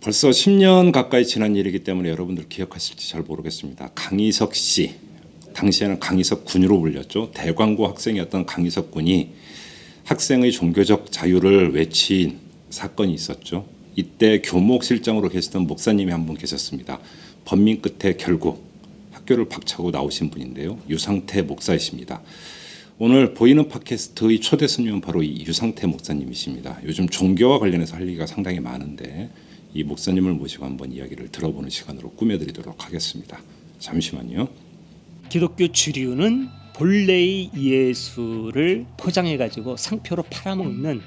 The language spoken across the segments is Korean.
벌써 10년 가까이 지난 일이기 때문에 여러분들 기억하실지 잘 모르겠습니다. 강희석 씨, 당시에는 강희석 군으로 불렸죠. 대광고 학생이었던 강희석 군이 학생의 종교적 자유를 외친 사건이 있었죠. 이때 교목실장으로 계시던 목사님이 한 분 계셨습니다. 번민 끝에 결국 학교를 박차고 나오신 분인데요. 유상태 목사이십니다. 오늘 보이는 팟캐스트의 초대 손님은 바로 이 유상태 목사님이십니다. 요즘 종교와 관련해서 할 얘기가 상당히 많은데 이 목사님을 모시고 한번 이야기를 들어보는 시간으로 꾸며드리도록 하겠습니다. 잠시만요. 기독교 주류는 본래의 예수를 포장해가지고 상표로 팔아먹는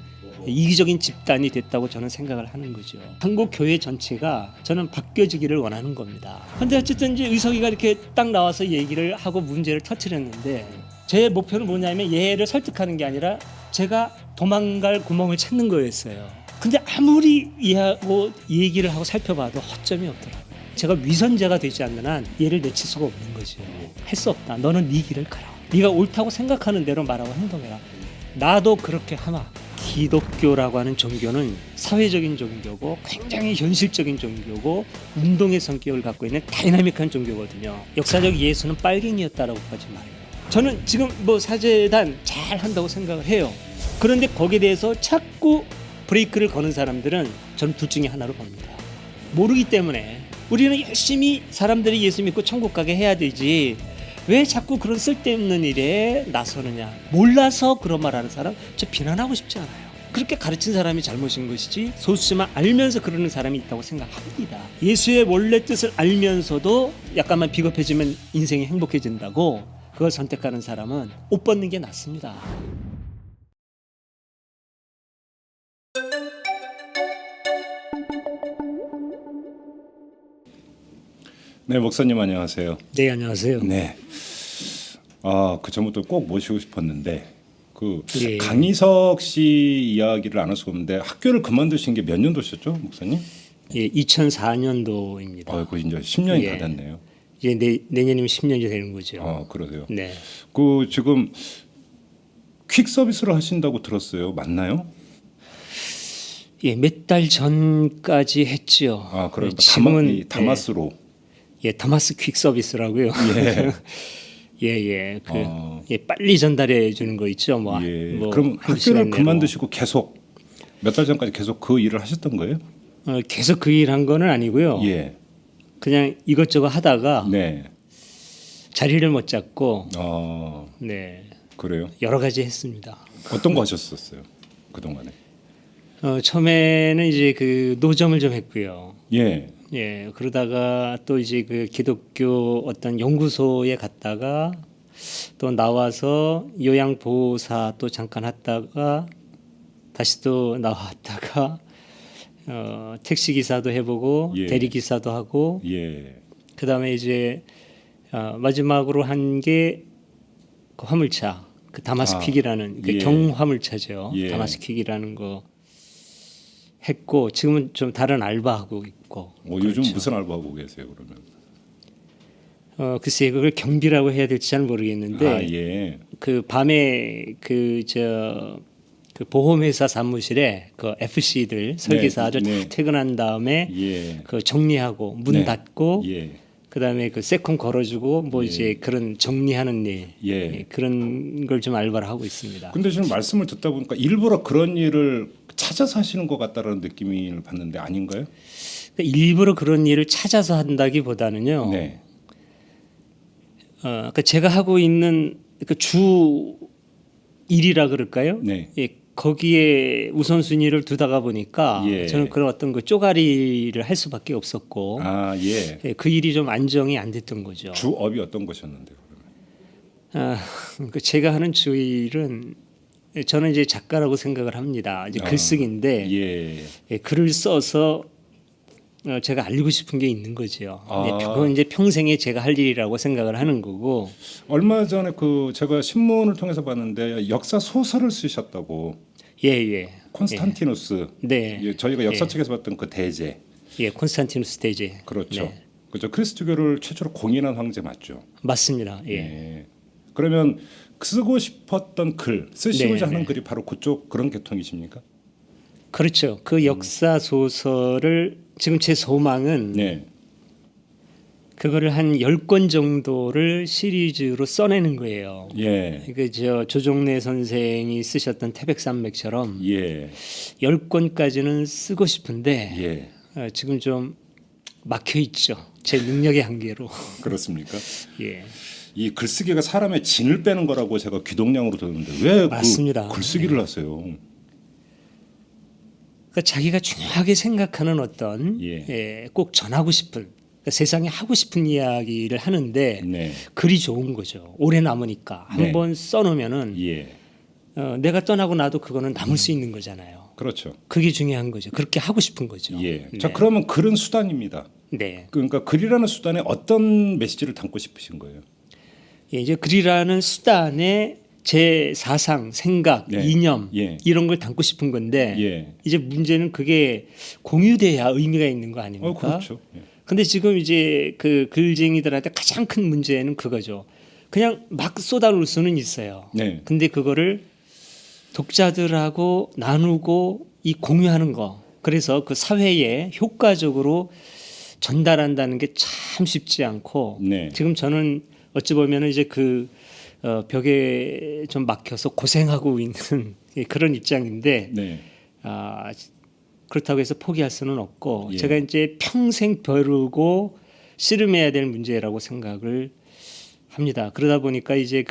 이기적인 집단이 됐다고 저는 생각을 하는 거죠. 한국 교회 전체가 저는 바뀌어지기를 원하는 겁니다. 그런데 어쨌든 이제 의석이가 이렇게 딱 나와서 얘기를 하고 문제를 터뜨렸는데 제 목표는 뭐냐면 얘를 설득하는 게 아니라 제가 도망갈 구멍을 찾는 거였어요. 근데 아무리 얘하고 얘기를 하고 살펴봐도 허점이 없더라고요. 제가 위선자가 되지 않는 한 얘를 내칠 수가 없는 거죠. 할 수 없다. 너는 네 길을 가라. 네가 옳다고 생각하는 대로 말하고 행동해라. 나도 그렇게 하마. 기독교라고 하는 종교는 사회적인 종교고 굉장히 현실적인 종교고 운동의 성격을 갖고 있는 다이나믹한 종교거든요. 역사적 예수는 빨갱이였다라고 하지 말아요. 저는 지금 뭐 사제단 잘 한다고 생각을 해요. 그런데 거기에 대해서 자꾸 브레이크를 거는 사람들은 저는 둘 중에 하나로 봅니다. 모르기 때문에 우리는 열심히 사람들이 예수 믿고 천국 가게 해야 되지 왜 자꾸 그런 쓸데없는 일에 나서느냐. 몰라서 그런 말하는 사람 저 비난하고 싶지 않아요. 그렇게 가르친 사람이 잘못인 것이지 소수지만 알면서 그러는 사람이 있다고 생각합니다. 예수의 원래 뜻을 알면서도 약간만 비겁해지면 인생이 행복해진다고 그걸 선택하는 사람은 옷 벗는 게 낫습니다. 네, 목사님 안녕하세요. 네, 안녕하세요. 네. 그 전부터 꼭 모시고 싶었는데 예. 강희석 씨 이야기를 안 할 수가 없는데 학교를 그만두신 게 몇 년도셨죠, 목사님? 예, 2004년도입니다. 그 이제 10년이 예. 다 됐네요. 이제 내년이면 10년이 되는 거죠. 그러세요. 네. 지금 퀵 서비스를 하신다고 들었어요. 맞나요? 예, 몇 달 전까지 했죠. 그럼 지금은 다마스로. 예, 다마스 퀵 서비스라고요. 예. 예, 빨리 전달해 주는 거 있죠. 그럼 학교를 그만두시고 계속 몇 달 전까지 계속 그 일을 하셨던 거예요? 계속 그 일 한 거는 아니고요. 예. 그냥 이것저것 하다가 네. 자리를 못 잡고 네. 그래요? 여러 가지 했습니다. 어떤 거 하셨었어요? 그동안에? 처음에는 이제 그 노점을 좀 했고요. 예. 예, 그러다가 또 이제 그 기독교 어떤 연구소에 갔다가 또 나와서 요양보호사 또 잠깐 했다가 다시 또 나왔다가 택시 기사도 해보고 예. 대리 기사도 하고 예. 그다음에 이제 마지막으로 한 게 그 화물차 그 다마스퀵이라는 그 예. 경화물차죠. 예. 다마스퀵이라는 거 했고 지금은 좀 다른 알바하고 있고. 요즘 그렇죠. 무슨 알바하고 계세요, 그러면? 글쎄 그걸 경비라고 해야 될지 잘 모르겠는데 예. 그 밤에 그 보험회사 사무실에 그 FC들 설계사들 다 퇴근한 다음에 예. 그 정리하고 문 닫고 예. 그다음에 그 세컨 걸어주고 이제 그런 정리하는 일 예. 그런 걸 좀 알바를 하고 있습니다. 근데 지금 말씀을 듣다 보니까 일부러 그런 일을 찾아서 하시는 것 같다는 느낌을 받는데 아닌가요? 그러니까 일부러 그런 일을 찾아서 한다기보다는요. 네. 그러니까 제가 하고 있는 그 주 일이라 그럴까요? 네. 예, 거기에 우선순위를 두다가 보니까 예. 저는 그런 어떤 그 쪼가리를 할 수밖에 없었고 예. 예, 그 일이 좀 안정이 안 됐던 거죠. 주업이 어떤 것이었는데 그러면? 그러니까 제가 하는 주 일은 저는 이제 작가라고 생각을 합니다. 이제 글쓰기인데 예. 글을 써서 제가 알리고 싶은 게 있는 거죠. 근데 아. 그건 이제 평생에 제가 할 일이라고 생각을 하는 거고. 얼마 전에 제가 신문을 통해서 봤는데 역사 소설을 쓰셨다고. 예. 콘스탄티누스. 네. 예, 저희가 역사책에서 봤던 그 대제. 예, 콘스탄티누스 대제. 그렇죠. 네. 그죠. 그리스도교를 최초로 공인한 황제 맞죠. 맞습니다. 예. 예. 그러면 쓰고 싶었던 글, 쓰시고자 하는 글이 바로 그쪽 그런 계통이십니까? 그렇죠. 그 역사 소설을 지금 제 소망은 네. 그거를 한 10권 정도를 시리즈로 써내는 거예요. 예. 저 조종래 선생이 쓰셨던 태백산맥처럼 예. 10권까지는 쓰고 싶은데 예. 지금 좀 막혀 있죠. 제 능력의 한계로. 그렇습니까? 예. 이 글쓰기가 사람의 진을 빼는 거라고 제가 귀동냥으로 들었는데 왜 맞습니다. 그 글쓰기를 하세요? 그러니까 자기가 중요하게 생각하는 어떤 예. 꼭 전하고 싶은 그러니까 세상에 하고 싶은 이야기를 하는데 네. 글이 좋은 거죠. 오래 남으니까 네. 한번 써놓으면은 예. 내가 떠나고 나도 그거는 남을 수 있는 거잖아요. 그렇죠. 그게 중요한 거죠. 그렇게 하고 싶은 거죠. 예. 네. 자, 그러면 글은 수단입니다. 네. 그러니까 글이라는 수단에 어떤 메시지를 담고 싶으신 거예요? 예, 이제 글이라는 수단에 제 사상, 생각, 네. 이념 예. 이런 걸 담고 싶은 건데 예. 이제 문제는 그게 공유돼야 의미가 있는 거 아닙니까? 그렇죠. 예. 근데 지금 이제 그 글쟁이들한테 가장 큰 문제는 그거죠. 그냥 막 쏟아놓을 수는 있어요. 네. 근데 그거를 독자들하고 나누고 이 공유하는 거. 그래서 그 사회에 효과적으로 전달한다는 게 참 쉽지 않고 네. 지금 저는 어찌 보면 이제 그 벽에 좀 막혀서 고생하고 있는 그런 입장인데 네. 그렇다고 해서 포기할 수는 없고 예. 제가 이제 평생 벼르고 씨름해야 될 문제라고 생각을 합니다. 그러다 보니까 이제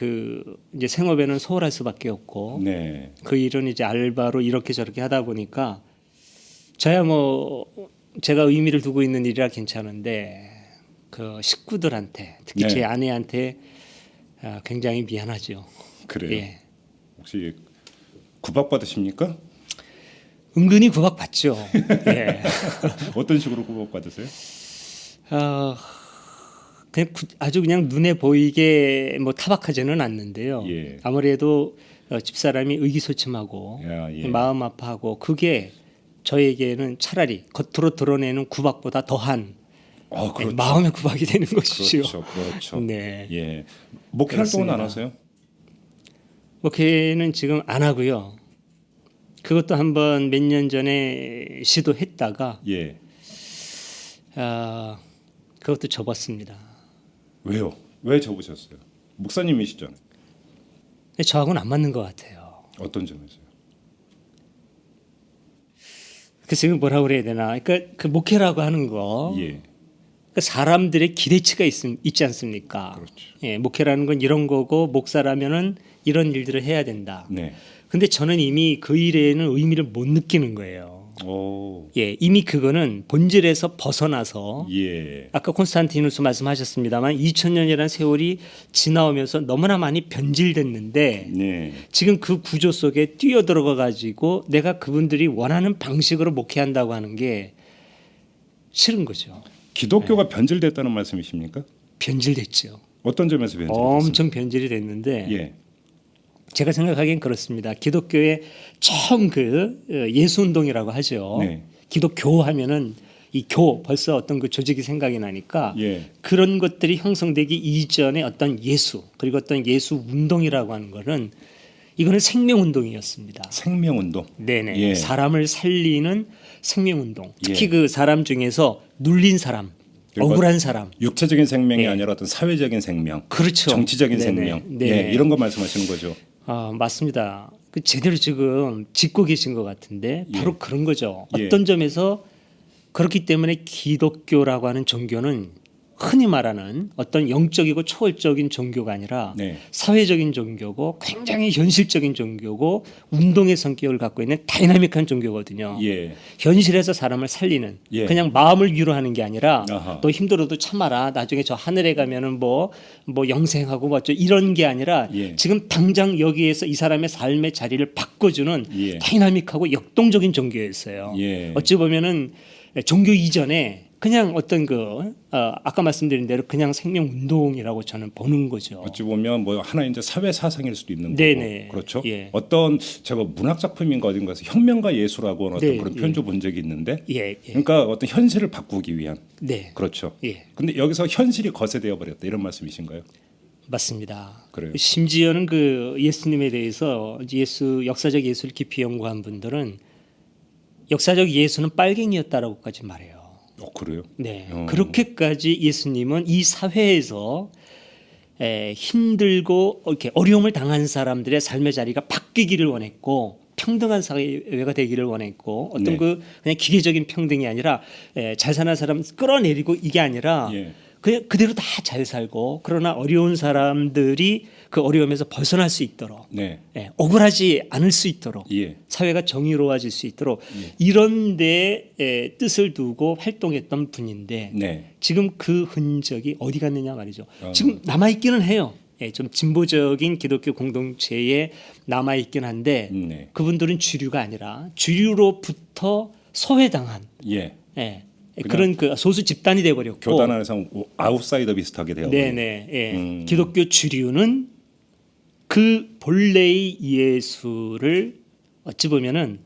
이제 생업에는 소홀할 수밖에 없고 네. 그 일은 이제 알바로 이렇게 저렇게 하다 보니까 저야 뭐 제가 의미를 두고 있는 일이라 괜찮은데 그 식구들한테 특히 네. 제 아내한테 굉장히 미안하죠. 그래요. 예. 혹시 구박 받으십니까? 은근히 구박받죠. 예. 어떤 식으로 구박 받으세요? 그냥 아주 그냥 눈에 보이게 뭐 타박하지는 않는데요. 예. 아무래도 집사람이 의기소침하고 예. 마음 아파하고 그게 저에게는 차라리 겉으로 드러내는 구박보다 더한 그렇죠. 마음의 구박이 되는 것이죠. 그렇죠. 그렇죠. 네. 예. 목회 활동은 안 하세요? 목회는 지금 안 하고요. 그것도 한번 몇 년 전에 시도했다가 예. 그것도 접었습니다. 왜요? 왜 접으셨어요? 목사님이시잖아요. 저하고는 안 맞는 것 같아요. 어떤 점에서요? 그래서 이거 뭐라고 그래야 되나? 그러니까 그 목회라고 하는 거, 예. 그러니까 사람들의 기대치가 있지 않습니까? 그렇죠. 예, 목회라는 건 이런 거고 목사라면은 이런 일들을 해야 된다. 네. 근데 저는 이미 그 일에는 의미를 못 느끼는 거예요. 오. 예, 이미 그거는 본질에서 벗어나서 예. 아까 콘스탄티누스 말씀하셨습니다만 2000년이라는 세월이 지나오면서 너무나 많이 변질됐는데 네. 지금 그 구조 속에 뛰어들어가 가지고 내가 그분들이 원하는 방식으로 목회한다고 하는 게 싫은 거죠. 기독교가 변질됐다는 말씀이십니까? 변질됐죠. 어떤 점에서 변질됐습니까? 엄청 변질이 됐는데 예. 제가 생각하기엔 그렇습니다. 기독교의 처음 예수운동이라고 하죠. 네. 기독교 하면은 이 교 벌써 어떤 그 조직이 생각이 나니까 예. 그런 것들이 형성되기 이전에 어떤 예수 그리고 어떤 예수 운동이라고 하는 거는 이거는 생명운동이었습니다. 생명운동. 네네. 예. 사람을 살리는 생명운동. 특히 예. 그 사람 중에서 눌린 사람, 그리고 억울한 사람. 육체적인 생명이 예. 아니라 어떤 사회적인 생명, 그렇죠. 정치적인 네네. 생명, 네. 예, 이런 거 말씀하시는 거죠. 맞습니다. 그 제대로 지금 짚고 계신 것 같은데 바로 예. 그런 거죠. 예. 어떤 점에서 그렇기 때문에 기독교라고 하는 종교는 흔히 말하는 어떤 영적이고 초월적인 종교가 아니라 네. 사회적인 종교고 굉장히 현실적인 종교고 운동의 성격을 갖고 있는 다이나믹한 종교거든요. 예. 현실에서 사람을 살리는 예. 그냥 마음을 위로하는 게 아니라 아하. 너 힘들어도 참아라. 나중에 저 하늘에 가면은 뭐 영생하고 뭐 이런 게 아니라 예. 지금 당장 여기에서 이 사람의 삶의 자리를 바꿔주는 예. 다이나믹하고 역동적인 종교였어요. 예. 어찌 보면은 종교 이전에 그냥 어떤 아까 말씀드린 대로 그냥 생명 운동이라고 저는 보는 거죠. 어찌 보면 뭐 하나 이제 사회 사상일 수도 있는 네네. 거고, 그렇죠. 예. 어떤 제가 문학 작품인가 어딘가에서 혁명가 예수라고 하는 어떤 네, 그런 예. 편조 본 적이 있는데, 예. 그러니까 어떤 현실을 바꾸기 위한, 네. 그렇죠. 예. 근데 여기서 현실이 거세되어 버렸다 이런 말씀이신가요? 맞습니다. 그래요. 심지어는 그 예수님에 대해서 역사적 예수를 깊이 연구한 분들은 역사적 예수는 빨갱이였다라고까지 말해요. 그래요? 네, 그렇게까지 예수님은 이 사회에서 힘들고 이렇게 어려움을 당한 사람들의 삶의 자리가 바뀌기를 원했고 평등한 사회가 되기를 원했고 어떤 네. 그냥 기계적인 평등이 아니라 잘 사는 사람 끌어내리고 이게 아니라 예. 그냥 그대로 다 잘 살고 그러나 어려운 사람들이 그 어려움에서 벗어날 수 있도록 네. 억울하지 않을 수 있도록 예. 사회가 정의로워질 수 있도록 이런 데 뜻을 두고 활동했던 분인데 네. 지금 그 흔적이 어디 갔느냐 말이죠. 지금 남아있기는 해요. 좀 진보적인 기독교 공동체에 남아있긴 한데 네. 그분들은 주류가 아니라 주류로부터 소외당한 예. 그런 그 소수 집단이 돼버렸고 교단 안에서 아웃사이더 비슷하게 되어. 네네. 기독교 주류는 그 본래의 예수를 어찌 보면은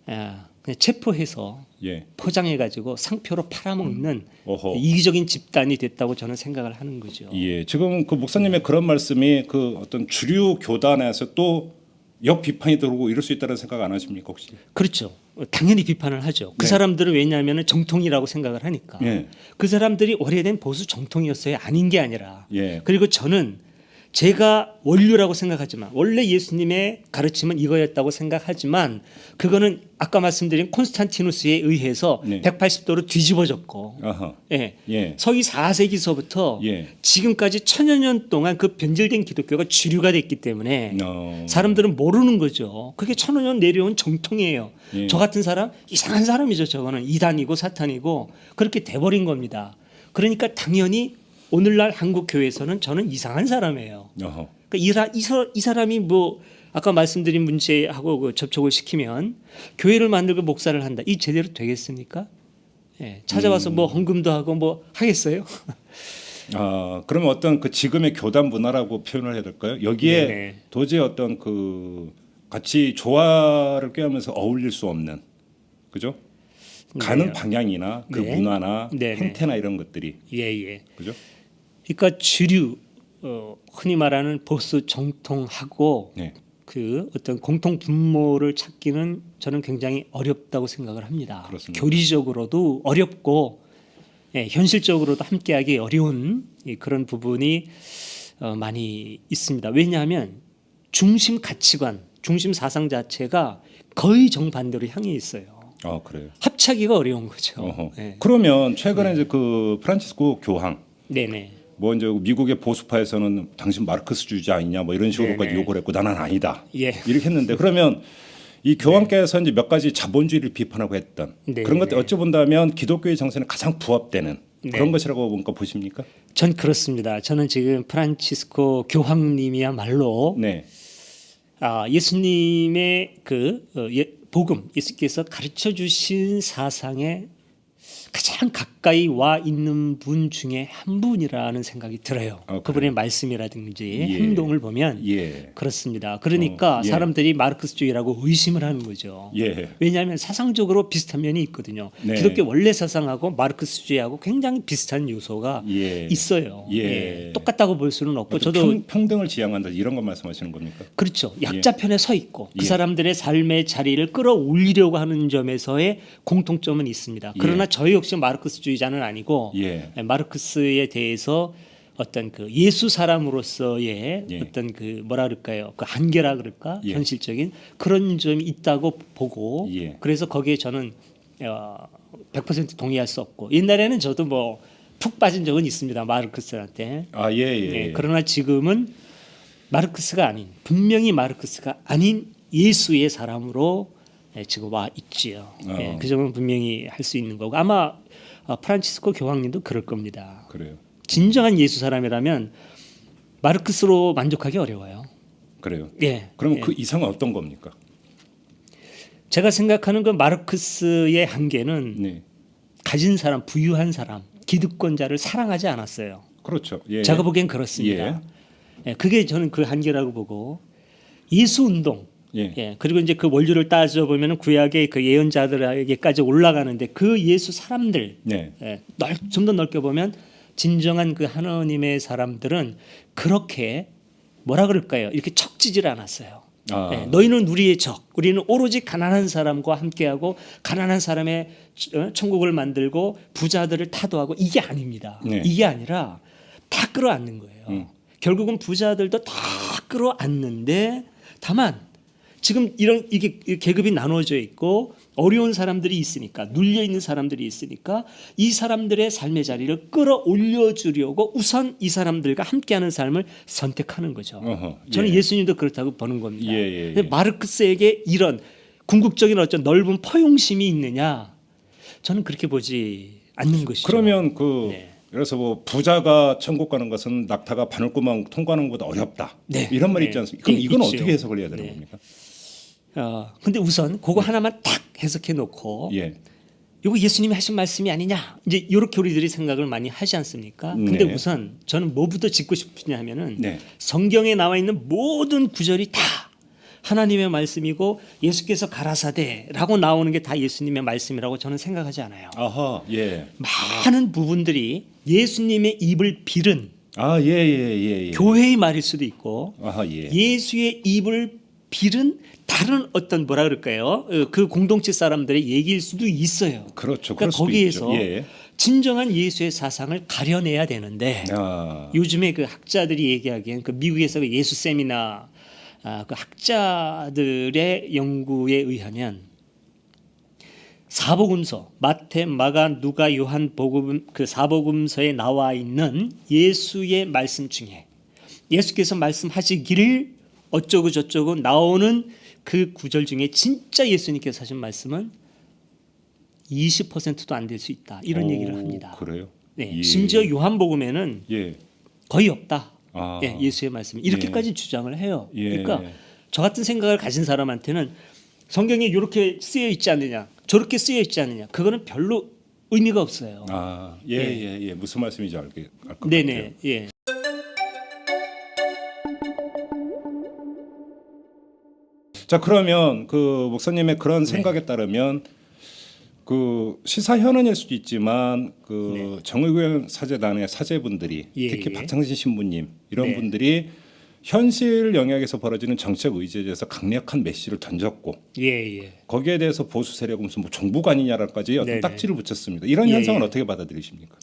그냥 체포해서 예. 포장해가지고 상표로 팔아먹는 어허. 이기적인 집단이 됐다고 저는 생각을 하는 거죠. 예. 지금 그 목사님의 그런 말씀이 그 어떤 주류 교단에서 또 역비판이 들어오고 이럴 수 있다는 생각 안 하십니까 혹시? 그렇죠. 당연히 비판을 하죠. 그 네. 사람들은 왜냐하면 정통이라고 생각을 하니까. 예. 그 사람들이 오래된 보수 정통이었어요. 아닌 게 아니라. 예. 그리고 저는 제가 원류라고 생각하지만 원래 예수님의 가르침은 이거였다고 생각하지만 그거는 아까 말씀드린 콘스탄티누스에 의해서 네. 180도로 뒤집어졌고 아하. 예. 예. 서기 4세기서부터 예. 지금까지 천여 년 동안 그 변질된 기독교가 주류가 됐기 때문에 어. 사람들은 모르는 거죠. 그게 천여 년 내려온 정통이에요. 예. 저 같은 사람 이상한 사람이죠. 저거는 이단이고 사탄이고 그렇게 돼버린 겁니다. 그러니까 당연히 오늘날 한국 교회에서는 저는 이상한 사람이에요. 어허. 그러니까 이 사람이 뭐 아까 말씀드린 문제하고 그 접촉을 시키면 교회를 만들고 목사를 한다. 이 제대로 되겠습니까? 예, 찾아와서 뭐 헌금도 하고 뭐 하겠어요? 그러면 어떤 그 지금의 교단 문화라고 표현을 해야 될까요? 여기에 네네. 도저히 어떤 그 같이 조화를 꾀하면서 어울릴 수 없는, 그죠? 가는 네. 방향이나 그 네. 문화나 네네. 행태나 이런 것들이, 예. 그죠? 그러니까 주류 흔히 말하는 보수 정통하고 네. 그 어떤 공통 분모를 찾기는 저는 굉장히 어렵다고 생각을 합니다. 그렇습니다. 교리적으로도 어렵고 현실적으로도 함께하기 어려운 그런 부분이 많이 있습니다. 왜냐하면 중심 가치관, 중심 사상 자체가 거의 정반대로 향해 있어요. 그래요. 합치기가 어려운 거죠. 어허. 네. 그러면 최근에 이제 그 프란치스코 교황, 네네. 뭐 이제 미국의 보수파에서는 당신 마르크스주의자 아니냐 뭐 이런 식으로까지 네네. 요구를 했고 나는 아니다. 예. 이렇게 했는데 그러면 이 교황께서 이제 몇 가지 자본주의를 비판하고 했던 네네. 그런 것들 어찌 본다면 기독교의 정신에 가장 부합되는 네. 그런 것이라고 뭔가 보십니까? 전 그렇습니다. 저는 지금 프란치스코 교황님이야말로 네. 예수님의 그 복음, 예수께서 가르쳐 주신 사상에 가장 가까이 와 있는 분 중에 한 분이라는 생각이 들어요. 그분의 말씀이라든지 행동을 보면 예. 그렇습니다. 그러니까 예. 사람들이 마르크스주의라고 의심을 하는 거죠. 예. 왜냐하면 사상적으로 비슷한 면이 있거든요. 네. 기독교 원래 사상하고 마르크스주의하고 굉장히 비슷한 요소가 예. 있어요. 예. 똑같다고 볼 수는 없고 어떤 저도 평등을 지향한다 이런 것 말씀하시는 겁니까? 그렇죠. 약자 편에 서 있고 그 예. 사람들의 삶의 자리를 끌어올리려고 하는 점에서의 공통점은 있습니다. 그러나 저희 역시 마르크스주의자는 아니고 예. 마르크스에 대해서 어떤 그 예수 사람으로서의 예. 어떤 그 뭐라 그럴까요? 그 한계라 그럴까? 예. 현실적인 그런 점이 있다고 보고 예. 그래서 거기에 저는 100% 동의할 수 없고 옛날에는 저도 뭐 푹 빠진 적은 있습니다. 마르크스한테. 예. 그러나 지금은 마르크스가 아닌 분명히 마르크스가 아닌 예수의 사람으로 지금 와 있지요. 그 점은 분명히 할 수 있는 거고 아마 프란치스코 교황님도 그럴 겁니다. 그래요. 진정한 예수 사람이라면 마르크스로 만족하기 어려워요. 그래요. 예. 그러면 그 이상은 어떤 겁니까? 제가 생각하는 그 마르크스의 한계는 네. 가진 사람, 부유한 사람, 기득권자를 사랑하지 않았어요. 그렇죠. 예. 제가 보기엔 그렇습니다. 그게 저는 그 한계라고 보고 예수 운동 그리고 이제 그 원류를 따져 보면 구약의 그 예언자들에게까지 올라가는데 그 예수 사람들 좀 더 넓게 보면 진정한 그 하나님의 사람들은 그렇게 뭐라 그럴까요? 이렇게 척지질 않았어요. 너희는 우리의 적. 우리는 오로지 가난한 사람과 함께하고 가난한 사람의 천국을 만들고 부자들을 타도하고 이게 아닙니다. 네. 이게 아니라 다 끌어안는 거예요. 결국은 부자들도 다 끌어안는데 다만 지금 이게 계급이 나눠져 있고 어려운 사람들이 있으니까 눌려 있는 사람들이 있으니까 이 사람들의 삶의 자리를 끌어올려 주려고 우선 이 사람들과 함께하는 삶을 선택하는 거죠. 저는 예수님도 그렇다고 보는 겁니다. 근데 마르크스에게 이런 궁극적인 어떤 넓은 포용심이 있느냐? 저는 그렇게 보지 않는 것이죠. 그러면 그래서 뭐 부자가 천국 가는 것은 낙타가 바늘구멍 통과하는 것보다 어렵다. 이런 말이 있지 않습니까? 그럼 이건 어떻게 해석을 해야 되는 겁니까? 근데 우선 그거 하나만 딱 해석해 놓고 이거 예수님이 하신 말씀이 아니냐 이제 이렇게 우리들이 생각을 많이 하지 않습니까? 근데 우선 저는 뭐부터 짚고 싶으냐 하면은 성경에 나와 있는 모든 구절이 다 하나님의 말씀이고 예수께서 가라사대라고 나오는 게 다 예수님의 말씀이라고 저는 생각하지 않아요. 많은 부분들이 예수님의 입을 빌은 교회의 말일 수도 있고 예수의 입을 빌은 다른 어떤 뭐라 그럴까요? 그 공동체 사람들의 얘기일 수도 있어요. 그렇죠. 그러니까 거기에서 진정한 예수의 사상을 가려내야 되는데 요즘에 그 학자들이 얘기하기엔 그 미국에서 그 예수 세미나 그 학자들의 연구에 의하면 사복음서 마태, 마가, 누가, 요한 복음 그 사복음서에 나와 있는 예수의 말씀 중에 예수께서 말씀하시기를 어쩌고 저쩌고 나오는 그 구절 중에 진짜 예수님께서 하신 말씀은 20%도 안 될 수 있다. 이런 얘기를 합니다. 그래요? 심지어 요한복음에는 거의 없다. 예수의 말씀이 이렇게까지 주장을 해요. 그러니까 저 같은 생각을 가진 사람한테는 성경에 이렇게 쓰여 있지 않느냐, 저렇게 쓰여 있지 않느냐, 그거는 별로 의미가 없어요. 무슨 말씀인지 알 것 같아요. 자, 그러면 그 목사님의 그런 생각에 따르면 그 시사현언일 수도 있지만 그 정의구현 사제단의 사제분들이 특히 박창신 신부님 이런 분들이 현실 영역에서 벌어지는 정책 의제에 대해서 강력한 메시지를 던졌고 거기에 대해서 보수 세력은 무슨 뭐 종북 아니냐라까지 어떤 딱지를 붙였습니다. 이런 현상은 어떻게 받아들이십니까?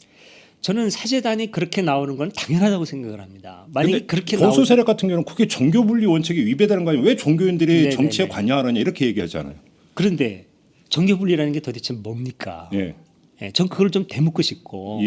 저는 사제단이 그렇게 나오는 건 당연하다고 생각을 합니다. 만약에 그렇게 보수 세력 같은 경우는 그게 종교 분리 원칙에 위배되는 거 아니에요? 왜 종교인들이 정치에 관여하느냐 이렇게 얘기하잖아요. 그런데 종교 분리라는 게 도대체 뭡니까? 전 그걸 좀 되묻고 싶고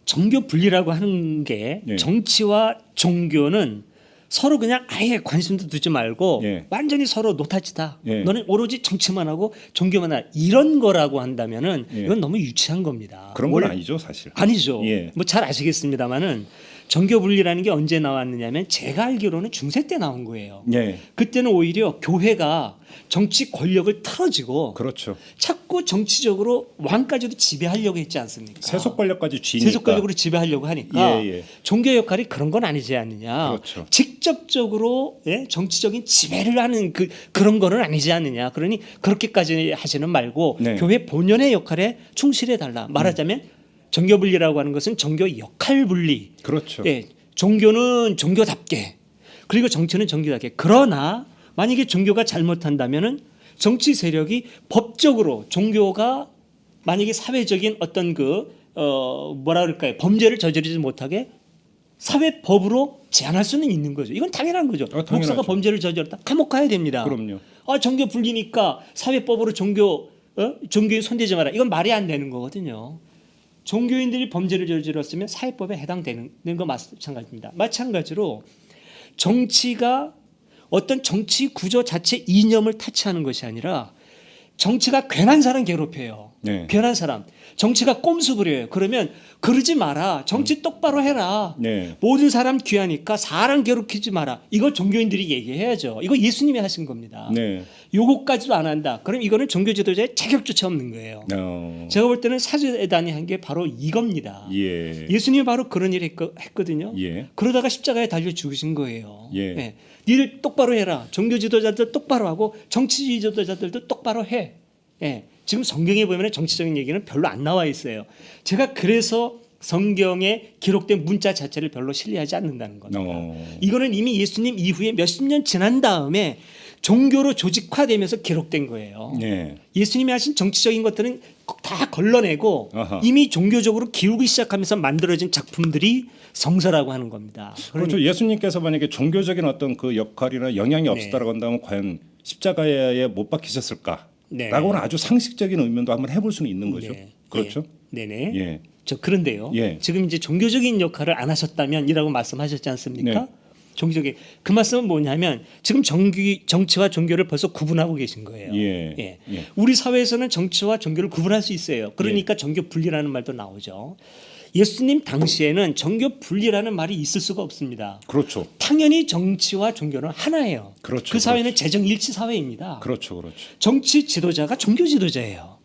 종교 분리라고 하는 게 정치와 종교는 서로 그냥 아예 관심도 두지 말고 완전히 서로 노타지다. 너는 오로지 정치만 하고 종교만 하라. 이런 거라고 한다면은 이건 너무 유치한 겁니다. 그런 건 아니죠, 사실. 아니죠. 뭐 잘 아시겠습니다만은 정교 분리라는 게 언제 나왔느냐면 제가 알기로는 중세 때 나온 거예요. 그때는 오히려 교회가 정치 권력을 틀어지고 자꾸 정치적으로 왕까지도 지배하려고 했지 않습니까? 세속 권력까지 쥐니까. 세속 권력으로 지배하려고 하니까 종교 역할이 그런 건 아니지 않느냐. 직접적으로 정치적인 지배를 하는 그런 거는 아니지 않느냐. 그러니 그렇게까지 하지는 말고 교회 본연의 역할에 충실해 달라. 말하자면 정교 분리라고 하는 것은 정교 역할 분리. 종교는 종교답게 그리고 정치는 정교답게. 그러나 만약에 종교가 잘못한다면은 정치 세력이 법적으로 종교가 만약에 사회적인 어떤 뭐라 그럴까요? 범죄를 저지르지 못하게 사회법으로 제한할 수는 있는 거죠. 이건 당연한 거죠. 목사가 범죄를 저질렀다 감옥 가야 됩니다. 정교 분리니까 사회법으로 종교인 손대지 마라. 이건 말이 안 되는 거거든요. 종교인들이 범죄를 저질렀으면 사회법에 해당되는 거 마찬가지입니다. 마찬가지로 정치가 어떤 정치 구조 자체 이념을 타치하는 것이 아니라 정치가 괜한 사람 괴롭혀요. 괜한 사람. 정치가 꼼수 부려요. 그러면 그러지 마라. 정치 똑바로 해라. 모든 사람 귀하니까 사람 괴롭히지 마라. 이거 종교인들이 얘기해야죠. 이거 예수님이 하신 겁니다. 요거까지도 안 한다. 그럼 이거는 종교 지도자의 자격조차 없는 거예요. 제가 볼 때는 사제단이 한 게 바로 이겁니다. 예수님이 바로 그런 일을 했거든요. 그러다가 십자가에 달려 죽으신 거예요. 니들 똑바로 해라. 종교 지도자들 똑바로 하고 정치 지도자들도 똑바로 해. 지금 성경에 보면 정치적인 얘기는 별로 안 나와 있어요. 제가 그래서 성경에 기록된 문자 자체를 별로 신뢰하지 않는다는 겁니다. 이거는 이미 예수님 이후에 몇십 년 지난 다음에 종교로 조직화되면서 기록된 거예요. 네. 예수님이 하신 정치적인 것들은 다 걸러내고 아하. 이미 종교적으로 기우기 시작하면서 만들어진 작품들이 성서라고 하는 겁니다. 그렇죠. 예수님께서 만약에 종교적인 어떤 그 역할이나 영향이 없었다고 한다면 과연 십자가에 못 박히셨을까? 네. 라고는 아주 상식적인 의문도 한번 해볼 수는 있는 거죠. 네. 그렇죠. 네네. 예. 그런데요. 예. 지금 이제 종교적인 역할을 안 하셨다면이라고 말씀하셨지 않습니까? 네. 종교적인 그 말씀은 뭐냐면 지금 정치와 종교를 벌써 구분하고 계신 거예요. 예. 예. 예. 우리 사회에서는 정치와 종교를 구분할 수 있어요. 그러니까 종교 분리라는 말도 나오죠. 예수님 당시에는 종교 분리라는 말이 있을 수가 없습니다. 그렇죠. 당연히 정치와 종교는 하나예요. 그렇죠. 그 사회는 재정일치 사회입니다. 그렇죠. 그렇죠. 정치 지도자가 종교 지도자예요.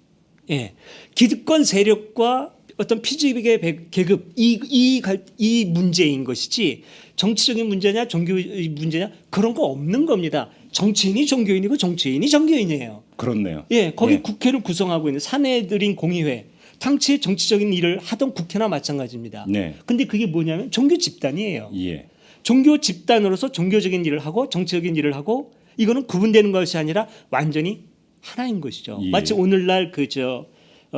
예. 기득권 세력과 어떤 피지계 계급 이 문제인 것이지 정치적인 문제냐 종교의 문제냐 그런 거 없는 겁니다. 정치인이 종교인이고 정치인이 정교인이에요. 그렇네요. 예, 거기 예. 국회를 구성하고 있는 사내들인 공의회, 당시에 정치적인 일을 하던 국회나 마찬가지입니다. 네. 근데 그게 뭐냐면 종교 집단이에요. 예. 종교 집단으로서 종교적인 일을 하고 정치적인 일을 하고 이거는 구분되는 것이 아니라 완전히 하나인 것이죠. 예. 마치 오늘날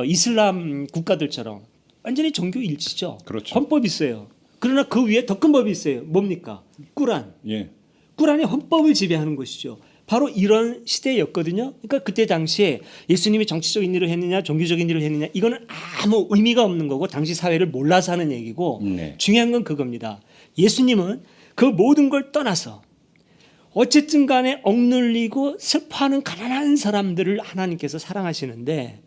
이슬람 국가들처럼 완전히 종교 일치죠. 그렇죠. 헌법이 있어요. 그러나 그 위에 더 큰 법이 있어요. 뭡니까? 꾸란. 예. 꾸란이 헌법을 지배하는 것이죠. 바로 이런 시대였거든요. 그러니까 그때 당시에 예수님이 정치적인 일을 했느냐 종교적인 일을 했느냐 이거는 아무 의미가 없는 거고 당시 사회를 몰라서 하는 얘기고 네. 중요한 건 그겁니다. 예수님은 그 모든 걸 떠나서 어쨌든 간에 억눌리고 슬퍼하는 가난한 사람들을 하나님께서 사랑하시는데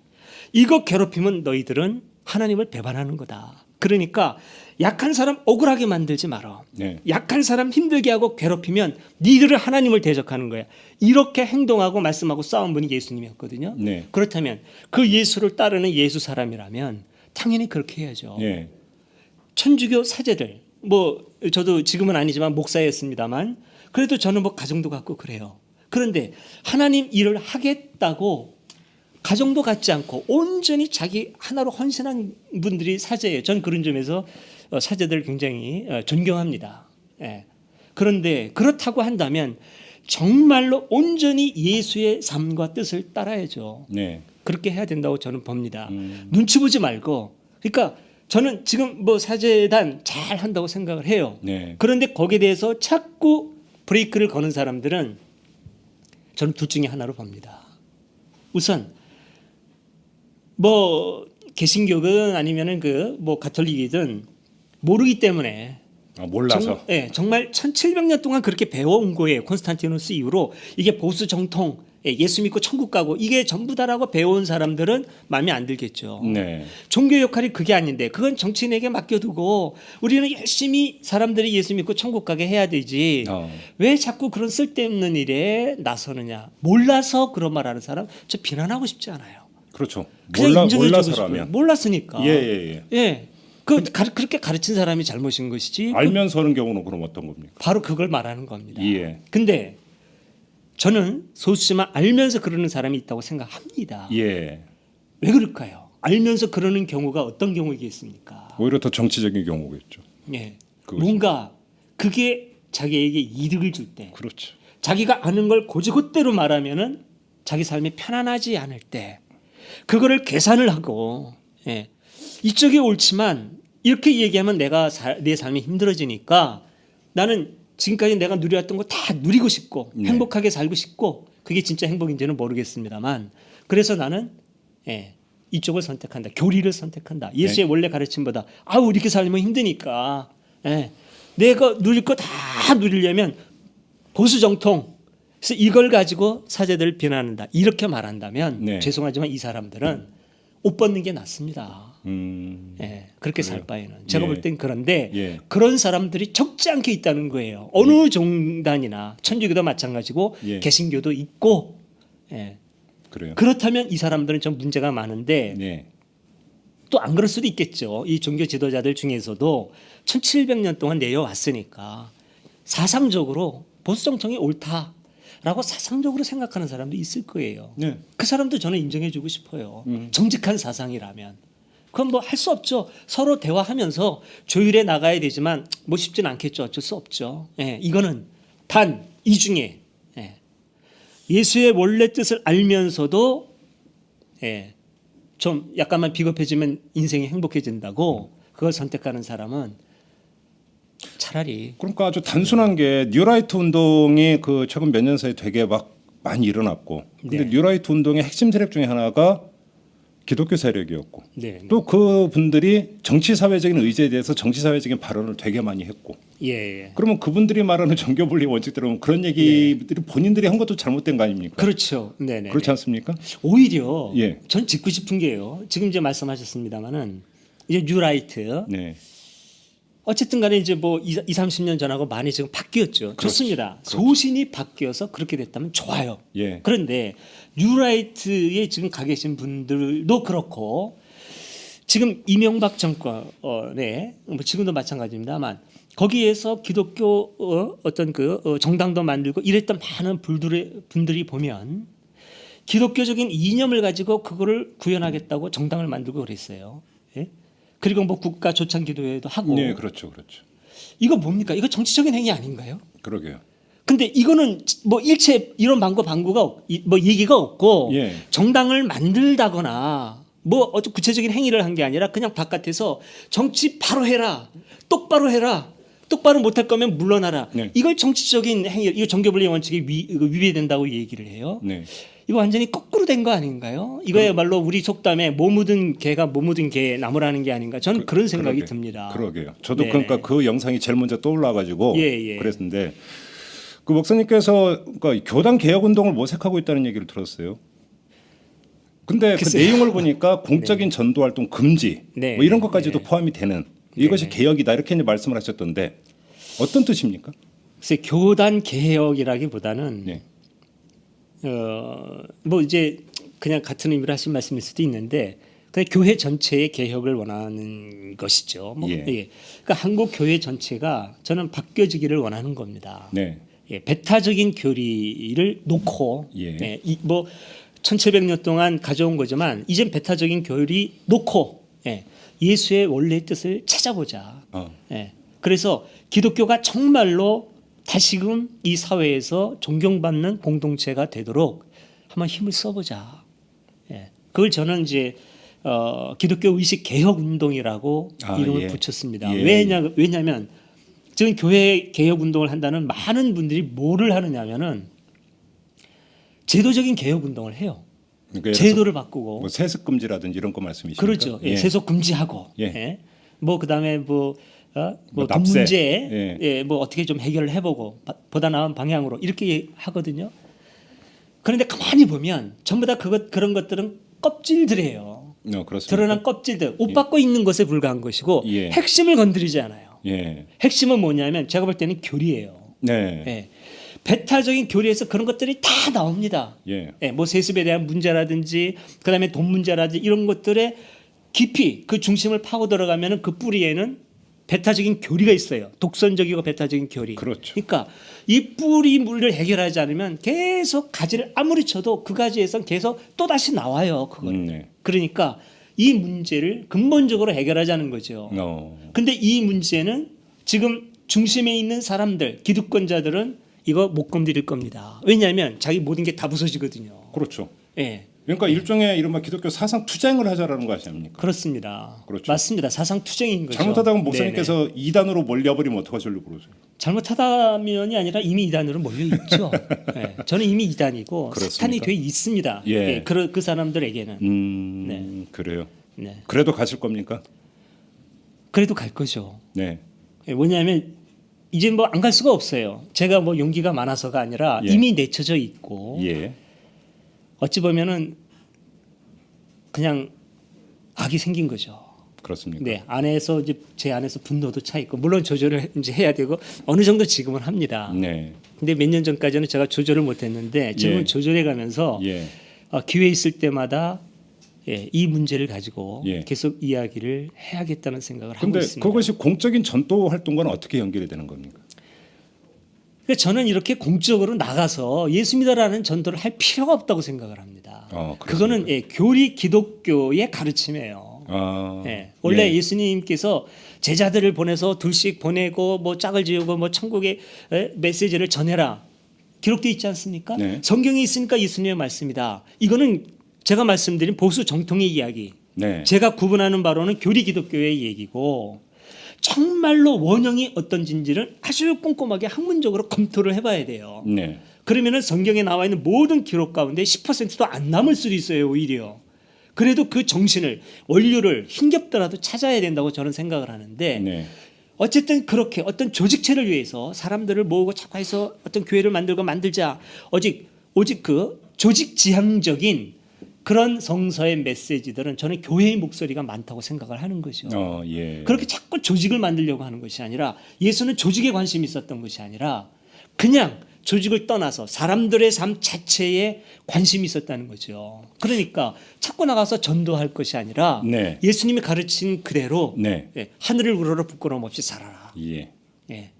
이거 괴롭히면 너희들은 하나님을 배반하는 거다. 그러니까 약한 사람 억울하게 만들지 마라. 네. 약한 사람 힘들게 하고 괴롭히면 니들은 하나님을 대적하는 거야. 이렇게 행동하고 말씀하고 싸운 분이 예수님이었거든요. 네. 그렇다면 그 예수를 따르는 예수 사람이라면 당연히 그렇게 해야죠. 예. 천주교 사제들 저도 지금은 아니지만 목사였습니다만 그래도 저는 가정도 갖고 그래요. 그런데 하나님 일을 하겠다고 가정도 갖지 않고 온전히 자기 하나로 헌신한 분들이 사제예요. 전 그런 점에서 사제들 굉장히 존경합니다. 예. 그런데 그렇다고 한다면 정말로 온전히 예수의 삶과 뜻을 따라야죠. 네. 그렇게 해야 된다고 저는 봅니다. 눈치 보지 말고. 그러니까 저는 지금 사제단 잘 한다고 생각을 해요. 네. 그런데 거기에 대해서 자꾸 브레이크를 거는 사람들은 저는 둘 중에 하나로 봅니다. 우선 개신교든 아니면은 가톨릭이든 모르기 때문에 몰라서. 정말 1700년 동안 그렇게 배워온 거예요. 콘스탄티누스 이후로 이게 보수 정통 예수 믿고 천국 가고 이게 전부다라고 배워온 사람들은 마음에 안 들겠죠. 네. 종교 역할이 그게 아닌데 그건 정치인에게 맡겨두고 우리는 열심히 사람들이 예수 믿고 천국 가게 해야 되지. 왜 자꾸 그런 쓸데없는 일에 나서느냐. 몰라서 그런 말하는 사람 저 비난하고 싶지 않아요. 그렇죠. 그냥 인정해주고 몰라서라면. 싶어요. 몰랐으니까. 예. 그렇게 가르친 사람이 잘못인 것이지. 알면서 하는 경우는 그럼 어떤 겁니까? 바로 그걸 말하는 겁니다. 예. 근데 저는 소수지만 알면서 그러는 사람이 있다고 생각합니다. 예. 왜 그럴까요? 알면서 그러는 경우가 어떤 경우이겠습니까? 오히려 더 정치적인 경우겠죠. 예. 그것이. 뭔가 그게 자기에게 이득을 줄 때, 그렇죠. 자기가 아는 걸 곧이곧대로 말하면은 자기 삶이 편안하지 않을 때, 그거를 계산을 하고, 이쪽이 옳지만 이렇게 얘기하면 내 삶이 힘들어지니까 나는 지금까지 내가 누려왔던 거 다 누리고 싶고 행복하게 살고 싶고 그게 진짜 행복인지는 모르겠습니다만 그래서 나는 이쪽을 선택한다. 교리를 선택한다. 예수의 원래 가르침보다 이렇게 살면 힘드니까 내가 누릴 거 다 누리려면 보수 정통 그래서 이걸 가지고 사제들을 비난한다. 이렇게 말한다면 죄송하지만 이 사람들은 옷 벗는 게 낫습니다. 그렇게 살 바에는 제가 볼 땐 그런데 그런 사람들이 적지 않게 있다는 거예요. 어느 종단이나 천주교도 마찬가지고 개신교도 있고 그래요. 그렇다면 이 사람들은 좀 문제가 많은데 또 안 그럴 수도 있겠죠. 이 종교 지도자들 중에서도 1700년 동안 내려왔으니까 사상적으로 보수 정통이 옳다라고 사상적으로 생각하는 사람도 있을 거예요. 그 사람도 저는 인정해주고 싶어요. 정직한 사상이라면. 그건 뭐 할 수 없죠. 서로 대화하면서 조율해 나가야 되지만 뭐 쉽진 않겠죠. 어쩔 수 없죠. 예, 이거는 단 이 중에 예, 예수의 원래 뜻을 알면서도 예, 좀 약간만 비겁해지면 인생이 행복해진다고 그걸 선택하는 사람은 차라리 그러니까 아주 단순한 게 뉴라이트 운동이 그 최근 몇 년 사이 되게 막 많이 일어났고, 근데 네. 뉴라이트 운동의 핵심 세력 중에 하나가 기독교 세력이었고, 네, 또 그분들이 정치 사회적인 의제에 대해서 정치 사회적인 발언을 되게 많이 했고, 예, 그러면 그분들이 말하는 종교 분리 원칙대로 그런 얘기들이 본인들이 한 것도 잘못된 거 아닙니까? 그렇죠. 네, 네. 그렇지 않습니까? 오히려 예. 전 짚고 싶은 게요. 지금 이제 말씀하셨습니다마는 이제 뉴라이트 네. 어쨌든 간에 이제 뭐 20, 30년 전하고 많이 지금 바뀌었죠. 좋습니다. 소신이 바뀌어서 그렇게 됐다면 좋아요. 예. 그런데 뉴라이트에 지금 가 계신 분들도 그렇고 지금 이명박 정권에 뭐 지금도 마찬가지입니다만 거기에서 기독교 어떤 그 정당도 만들고 이랬던 많은 분들이 보면 기독교적인 이념을 가지고 그거를 구현하겠다고 정당을 만들고 그랬어요. 예? 그리고 뭐 국가 조창 기도회도 하고. 네, 그렇죠, 그렇죠. 이거 뭡니까? 이거 정치적인 행위 아닌가요? 그러게요. 근데 이거는 뭐 일체 이런 방구가 뭐 얘기가 없고 예. 정당을 만들다거나 뭐 어떤 구체적인 행위를 한 게 아니라 그냥 바깥에서 정치 바로 해라, 똑바로 해라, 똑바로 못할 거면 물러나라. 네. 이걸 정치적인 행위, 이거 정교분리 원칙에 위배된다고 얘기를 해요. 네. 이거 완전히 거꾸로 된 거 아닌가요? 이거야말로 우리 속담에 못 묻은 개가 못 묻은 개 나무라는 게 아닌가. 저는 그런 생각이 듭니다. 그러게요. 저도 네. 그러니까 그 영상이 제일 먼저 떠올라가지고 예. 그랬는데 그 목사님께서 그러니까 교단 개혁 운동을 모색하고 있다는 얘기를 들었어요. 근데 그 글쎄요. 내용을 보니까 공적인 전도 활동 금지 네. 뭐 이런 것까지도 포함이 되는 이것이 네. 개혁이다 이렇게 이제 말씀을 하셨던데 어떤 뜻입니까? 글쎄 교단 개혁이라기보다는 네. 뭐 이제 그냥 같은 의미로 하신 말씀일 수도 있는데 그냥 교회 전체의 개혁을 원하는 것이죠. 뭐, 예. 그러니까 한국 교회 전체가 저는 바뀌어지기를 원하는 겁니다. 네. 예, 배타적인 교리를 놓고 예. 뭐 1700년 동안 가져온 거지만 이젠 배타적인 교리 놓고 예수의 원래의 뜻을 찾아보자. 예. 그래서 기독교가 정말로 다시금 이 사회에서 존경받는 공동체가 되도록 한번 힘을 써보자. 예. 그걸 저는 이제 기독교 의식 개혁 운동이라고 이름을 예. 붙였습니다. 예. 왜냐하면 지금 교회 개혁 운동을 한다는 많은 분들이 뭐를 하느냐면은 제도적인 개혁 운동을 해요. 그러니까 제도를 바꾸고 뭐 세습 금지라든지 이런 거 말씀이십니까? 그렇죠. 예. 세속 금지하고 예. 뭐 그다음에 뭐 돈 납세. 문제 뭐 어떻게 좀 해결을 해보고 보다 나은 방향으로 이렇게 하거든요. 그런데 가만히 보면 전부 다 그런 것들은 껍질들이에요. 그렇습니다. 드러난 껍질들, 옷 벗고 있는 것에 불과한 것이고 예. 핵심을 건드리지 않아요. 예. 핵심은 뭐냐면 제가 볼 때는 교리예요. 네. 예. 배타적인 교리에서 그런 것들이 다 나옵니다. 예. 예, 뭐 세습에 대한 문제라든지 그다음에 돈 문제라든지 이런 것들에 깊이 그 중심을 파고 들어가면은 그 뿌리에는 배타적인 교리가 있어요. 독선적이고 배타적인 교리. 그렇죠. 그러니까 이 뿌리 물을 해결하지 않으면 계속 가지를 아무리 쳐도 그 가지에선 계속 또 다시 나와요. 그걸. 네. 그러니까 이 문제를 근본적으로 해결하자는 거죠. 근데 이 문제는 지금 중심에 있는 사람들, 기득권자들은 이거 못 건드릴 겁니다. 왜냐하면 자기 모든 게 다 부서지거든요. 그렇죠. 예. 그러니까 일종의 이른바 기독교 사상 투쟁을 하자라는 거 아닙니까? 그렇습니다. 그렇죠. 맞습니다. 사상 투쟁인 거죠. 잘못하다가 목사님께서 이단으로 몰려버리면 어떡하실려고 그러세요? 잘못하다면이 아니라 이미 이단으로 몰려 있죠. 예. 저는 이미 이단이고 그렇습니까? 사탄이 돼 있습니다. 예. 예. 그 사람들에게는 그래요. 네. 그래도 가실 겁니까? 그래도 갈 거죠. 네. 예. 왜냐하면 이제 뭐 안 갈 수가 없어요. 제가 뭐 용기가 많아서가 아니라 예. 이미 내쳐져 있고 예. 어찌 보면은 그냥 악이 생긴 거죠. 그렇습니까? 네, 안에서 이제 제 안에서 분노도 차 있고 물론 조절을 이제 해야 되고 어느 정도 지금은 합니다. 네. 근데 몇 년 전까지는 제가 조절을 못했는데 지금은 예. 조절해 가면서 예. 기회 있을 때마다 이 문제를 가지고 예. 계속 이야기를 해야겠다는 생각을 하고 근데 있습니다. 그것이 공적인 전도 활동과는 어떻게 연결이 되는 겁니까? 그러니까 저는 이렇게 공적으로 나가서 예수 믿어라는 전도를 할 필요가 없다고 생각을 합니다. 그렇습니까? 그거는 교리 기독교의 가르침이에요. 아, 예. 원래 예. 예수님께서 제자들을 보내서 둘씩 보내고 뭐 짝을 지우고 뭐 천국의 메시지를 전해라 기록되어 있지 않습니까? 네. 성경에 있으니까 예수님의 말씀이다. 이거는 제가 말씀드린 보수 정통의 이야기. 네. 제가 구분하는 바로는 교리 기독교의 얘기고 정말로 원형이 어떤지를 아주 꼼꼼하게 학문적으로 검토를 해봐야 돼요. 네. 그러면은 성경에 나와 있는 모든 기록 가운데 10%도 안 남을 수도 있어요. 오히려. 그래도 그 정신을 원료를 힘겹더라도 찾아야 된다고 저는 생각을 하는데 네. 어쨌든 그렇게 어떤 조직체를 위해서 사람들을 모으고 자꾸 해서 어떤 교회를 만들자 오직 그 조직 지향적인 그런 성서의 메시지들은 저는 교회의 목소리가 많다고 생각을 하는 거죠. 예. 그렇게 자꾸 조직을 만들려고 하는 것이 아니라 예수는 조직에 관심이 있었던 것이 아니라 그냥 조직을 떠나서 사람들의 삶 자체에 관심이 있었다는 거죠. 그러니까 자꾸 나가서 전도할 것이 아니라 네. 예수님이 가르친 그대로 네. 하늘을 우러러 부끄러움 없이 살아라. 예. 예.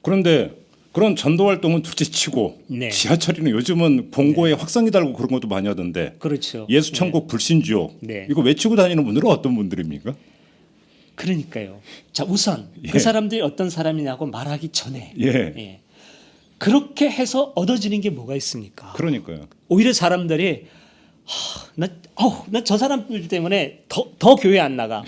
그런데 그런 전도 활동은 둘째치고 네. 지하철이는 요즘은 봉고에 확성기 달고 그런 것도 많이 하던데 그렇죠. 예수 천국 불신지옥 네. 이거 외치고 다니는 분들은 어떤 분들입니까? 그러니까요. 자, 우선 예. 그 사람들이 어떤 사람이냐고 말하기 전에 예. 그렇게 해서 얻어지는 게 뭐가 있습니까? 그러니까요. 오히려 사람들이 나 저 사람들 때문에 더 교회 안 나가.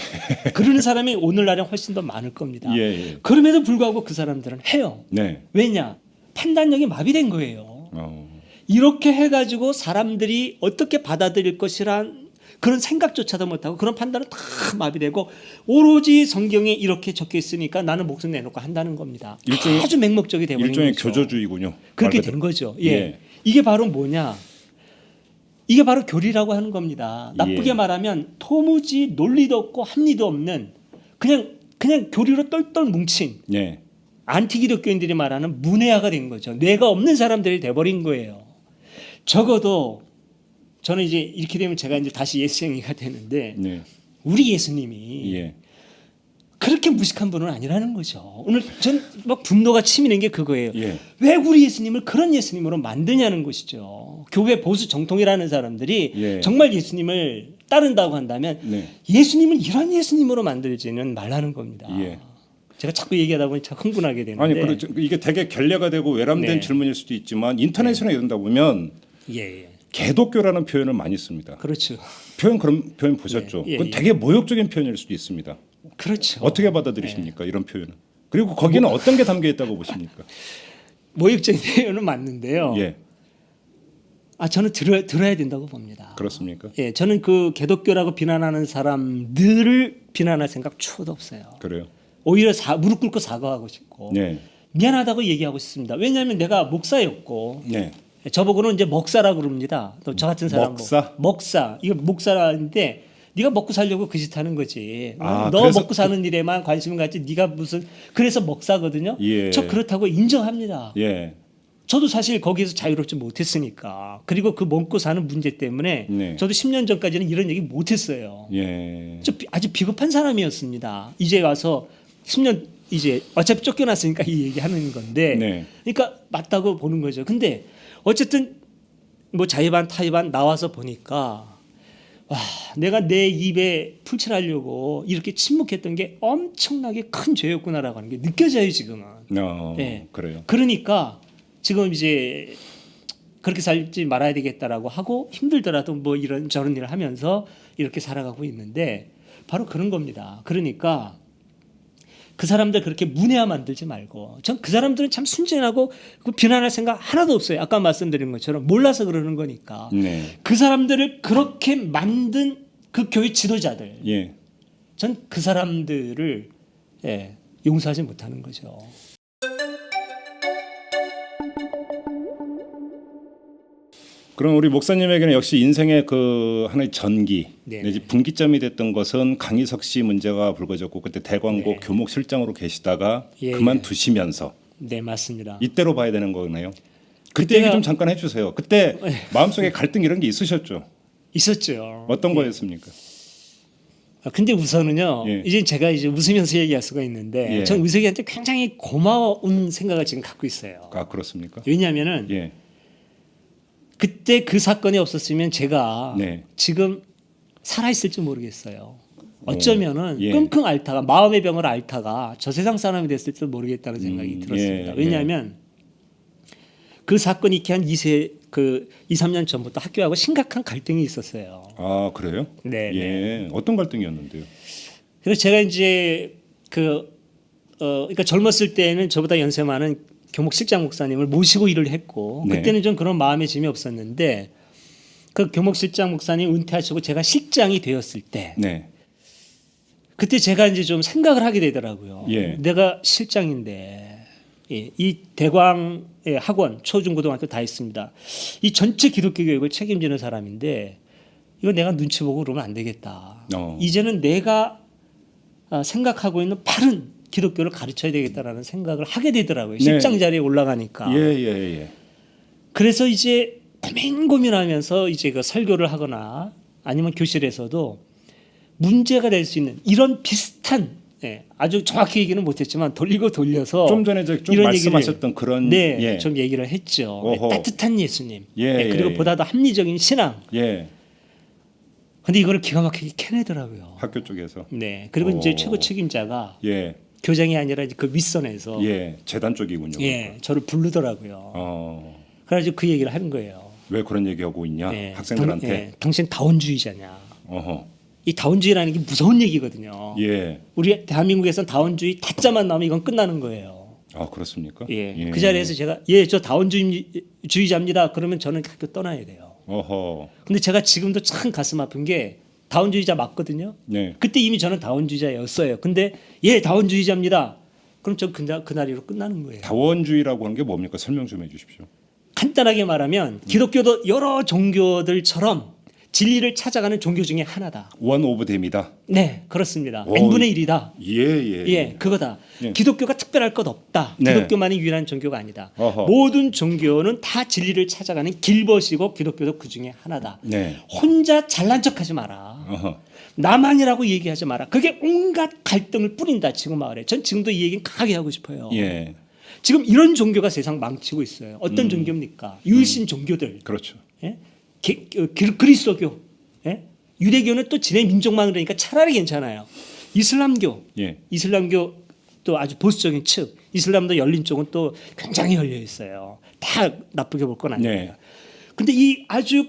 그러는 사람이 오늘날에 훨씬 더 많을 겁니다. 예. 그럼에도 불구하고 그 사람들은 해요. 네. 왜냐? 판단력이 마비된 거예요. 이렇게 해가지고 사람들이 어떻게 받아들일 것이란 그런 생각조차도 못하고 그런 판단은 다 마비되고 오로지 성경에 이렇게 적혀 있으니까 나는 목숨 내놓고 한다는 겁니다. 아주 맹목적이 되버린 일종의 거죠. 교조주의군요. 그렇게 말 그대로. 된 거죠. 예. 이게 바로 뭐냐? 이게 바로 교리라고 하는 겁니다. 나쁘게 예. 말하면 도무지 논리도 없고 합리도 없는 그냥 교리로 똘똘 뭉친 예. 안티기독교인들이 말하는 문외화가 된 거죠. 뇌가 없는 사람들이 돼버린 거예요. 적어도 저는 이제 이렇게 되면 제가 이제 다시 예수쟁이가 되는데 네. 우리 예수님이 예. 그렇게 무식한 분은 아니라는 거죠. 오늘 전 막 분노가 치미는 게 그거예요. 예. 왜 우리 예수님을 그런 예수님으로 만드냐는 것이죠. 교회 보수 정통이라는 사람들이 예. 정말 예수님을 따른다고 한다면 네. 예수님을 이런 예수님으로 만들지는 말라는 겁니다. 예. 제가 자꾸 얘기하다 보니 참 흥분하게 되는데. 아니 그렇죠. 이게 되게 결례가 되고 외람된 네. 질문일 수도 있지만 인터넷이나 이런다 보면 예. 개독교라는 표현을 많이 씁니다. 그렇죠. 그런 표현 보셨죠? 예, 예, 그건 예. 되게 모욕적인 표현일 수도 있습니다. 그렇죠. 어떻게 받아들이십니까? 이런 표현은. 그리고 거기는 어떤 게 담겨 있다고 보십니까? 모욕적인 표현은 맞는데요. 예. 저는 들어야 된다고 봅니다. 그렇습니까? 예, 저는 그 개독교라고 비난하는 사람들을 비난할 생각 추호도 없어요. 그래요. 오히려 무릎 꿇고 사과하고 싶고 네. 미안하다고 얘기하고 싶습니다. 왜냐하면 내가 목사였고 네. 저보고는 이제 먹사라고 그럽니다. 또 저 같은 사람 먹사? 먹사 이거 목사라는데 네가 먹고 살려고 그 짓 하는 거지. 너 그래서 먹고 사는 일에만 관심을 갖지 네가 무슨 그래서 먹사거든요. 예. 저 그렇다고 인정합니다. 예. 저도 사실 거기에서 자유롭지 못했으니까. 그리고 그 먹고 사는 문제 때문에 네. 저도 10년 전까지는 이런 얘기 못했어요. 예. 저 아주 비겁한 사람이었습니다. 이제 와서 10년 이제 어차피 쫓겨났으니까 이 얘기하는 건데, 네. 그러니까 맞다고 보는 거죠. 근데 어쨌든 뭐 자의반 타의반 나와서 보니까 와, 내가 내 입에 풀칠하려고 이렇게 침묵했던 게 엄청나게 큰 죄였구나라고 하는 게 느껴져요 지금은. 네. 그래요. 그러니까 지금 이제 그렇게 살지 말아야 되겠다라고 하고 힘들더라도 뭐 이런 저런 일을 하면서 이렇게 살아가고 있는데 바로 그런 겁니다. 그러니까 그 사람들 그렇게 문외화 만들지 말고 전 그 사람들은 참 순진하고 그 비난할 생각 하나도 없어요. 아까 말씀드린 것처럼 몰라서 그러는 거니까. 네. 그 사람들을 그렇게 만든 그 교회 지도자들 예. 전 그 사람들을 용서하지 못하는 거죠. 그럼 우리 목사님에게는 역시 인생의 그 하나의 전기 네네. 내지 분기점이 됐던 것은 강희석 씨 문제가 불거졌고 그때 대광고 네. 교목실장으로 계시다가 예, 그만두시면서 네 맞습니다. 이때로 봐야 되는 거네요. 그때 얘기 좀 잠깐 해주세요. 그때 마음속에 갈등 이런 게 있으셨죠? 있었죠. 어떤 거였습니까? 근데 우선은요. 예. 이제 제가 이제 웃으면서 얘기할 수가 있는데 예. 전 의석이한테 굉장히 고마운 생각을 지금 갖고 있어요. 아 그렇습니까? 왜냐하면은 예. 그때 그 사건이 없었으면 제가 네. 지금 살아 있을지 모르겠어요. 어쩌면은 예. 끙끙 앓다가 마음의 병을 앓다가 저 세상 사람이 됐을지도 모르겠다는 생각이 들었습니다. 예, 왜냐하면 그 사건이 있기 한 2, 3년 전부터 학교하고 심각한 갈등이 있었어요. 아 그래요? 네. 예. 어떤 갈등이었는데요? 그래서 제가 이제 그러니까 젊었을 때는 저보다 연세 많은 교목 실장 목사님을 모시고 일을 했고 네. 그때는 좀 그런 마음의 짐이 없었는데 그 교목 실장 목사님 은퇴하시고 제가 실장이 되었을 때 네. 그때 제가 이제 좀 생각을 하게 되더라고요. 예. 내가 실장인데 이 대광의 학원 초중고등학교 다 있습니다. 이 전체 기독교 교육을 책임지는 사람인데 이거 내가 눈치 보고 그러면 안 되겠다. 이제는 내가 생각하고 있는 바른 기독교를 가르쳐야 되겠다라는 생각을 하게 되더라고요. 네. 실장 자리에 올라가니까. 예. 그래서 이제 고민하면서 이제 그 설교를 하거나 아니면 교실에서도 문제가 될 수 있는 이런 비슷한 아주 정확히 얘기는 못했지만 돌리고 돌려서 좀 전에 좀 이런 말씀하셨던 그런 네, 좀 얘기를 했죠. 어허. 따뜻한 예수님. 예, 그리고 예. 보다 더 합리적인 신앙. 예. 근데 이거를 기가 막히게 캐내더라고요. 학교 쪽에서 네. 그리고 이제 최고 책임자가 예. 교장이 아니라 이제 그 윗선에서 예. 재단 쪽이군요. 저를 부르더라고요. 그래가지고 그 얘기를 하는 거예요. 왜 그런 얘기하고 있냐? 네, 학생들한테. 당신 다원주의자냐? 어허. 이 다원주의라는 게 무서운 얘기거든요. 예. 우리 대한민국에선 다원주의 타자만 나오면 이건 끝나는 거예요. 아 그렇습니까? 그 자리에서 제가 저 다원주의자입니다. 그러면 저는 학교 떠나야 돼요. 어허. 근데 제가 지금도 참 가슴 아픈 게 다원주의자 맞거든요. 네. 그때 이미 저는 다원주의자였어요. 근데 다원주의자입니다. 그럼 저 그날이로 끝나는 거예요. 다원주의라고 하는 게 뭡니까? 설명 좀 해주십시오. 간단하게 말하면 기독교도 여러 종교들처럼 진리를 찾아가는 종교 중에 하나다. 원 오브 댐이다. 네, 그렇습니다. 오, n분의 1이다. 예. 그거다. 예. 기독교가 특별할 것 없다. 네. 기독교만이 유일한 종교가 아니다. 어허. 모든 종교는 다 진리를 찾아가는 길벗이고 기독교도 그 중에 하나다. 네. 혼자 잘난 척하지 마라. 어허. 나만이라고 얘기하지 마라. 그게 온갖 갈등을 뿌린다. 지금 마을에. 전 지금도 이 얘기는 강하게 하고 싶어요. 예. 지금 이런 종교가 세상 망치고 있어요. 어떤 종교입니까? 유일신 종교들. 그렇죠. 예? 그리스도교, 유대교는 또 지네 민족만 그러니까 차라리 괜찮아요. 이슬람교, 예. 이슬람교 또 아주 보수적인 측, 이슬람도 열린 쪽은 또 굉장히 열려 있어요. 다 나쁘게 볼 건 아니에요. 네. 근데 이 아주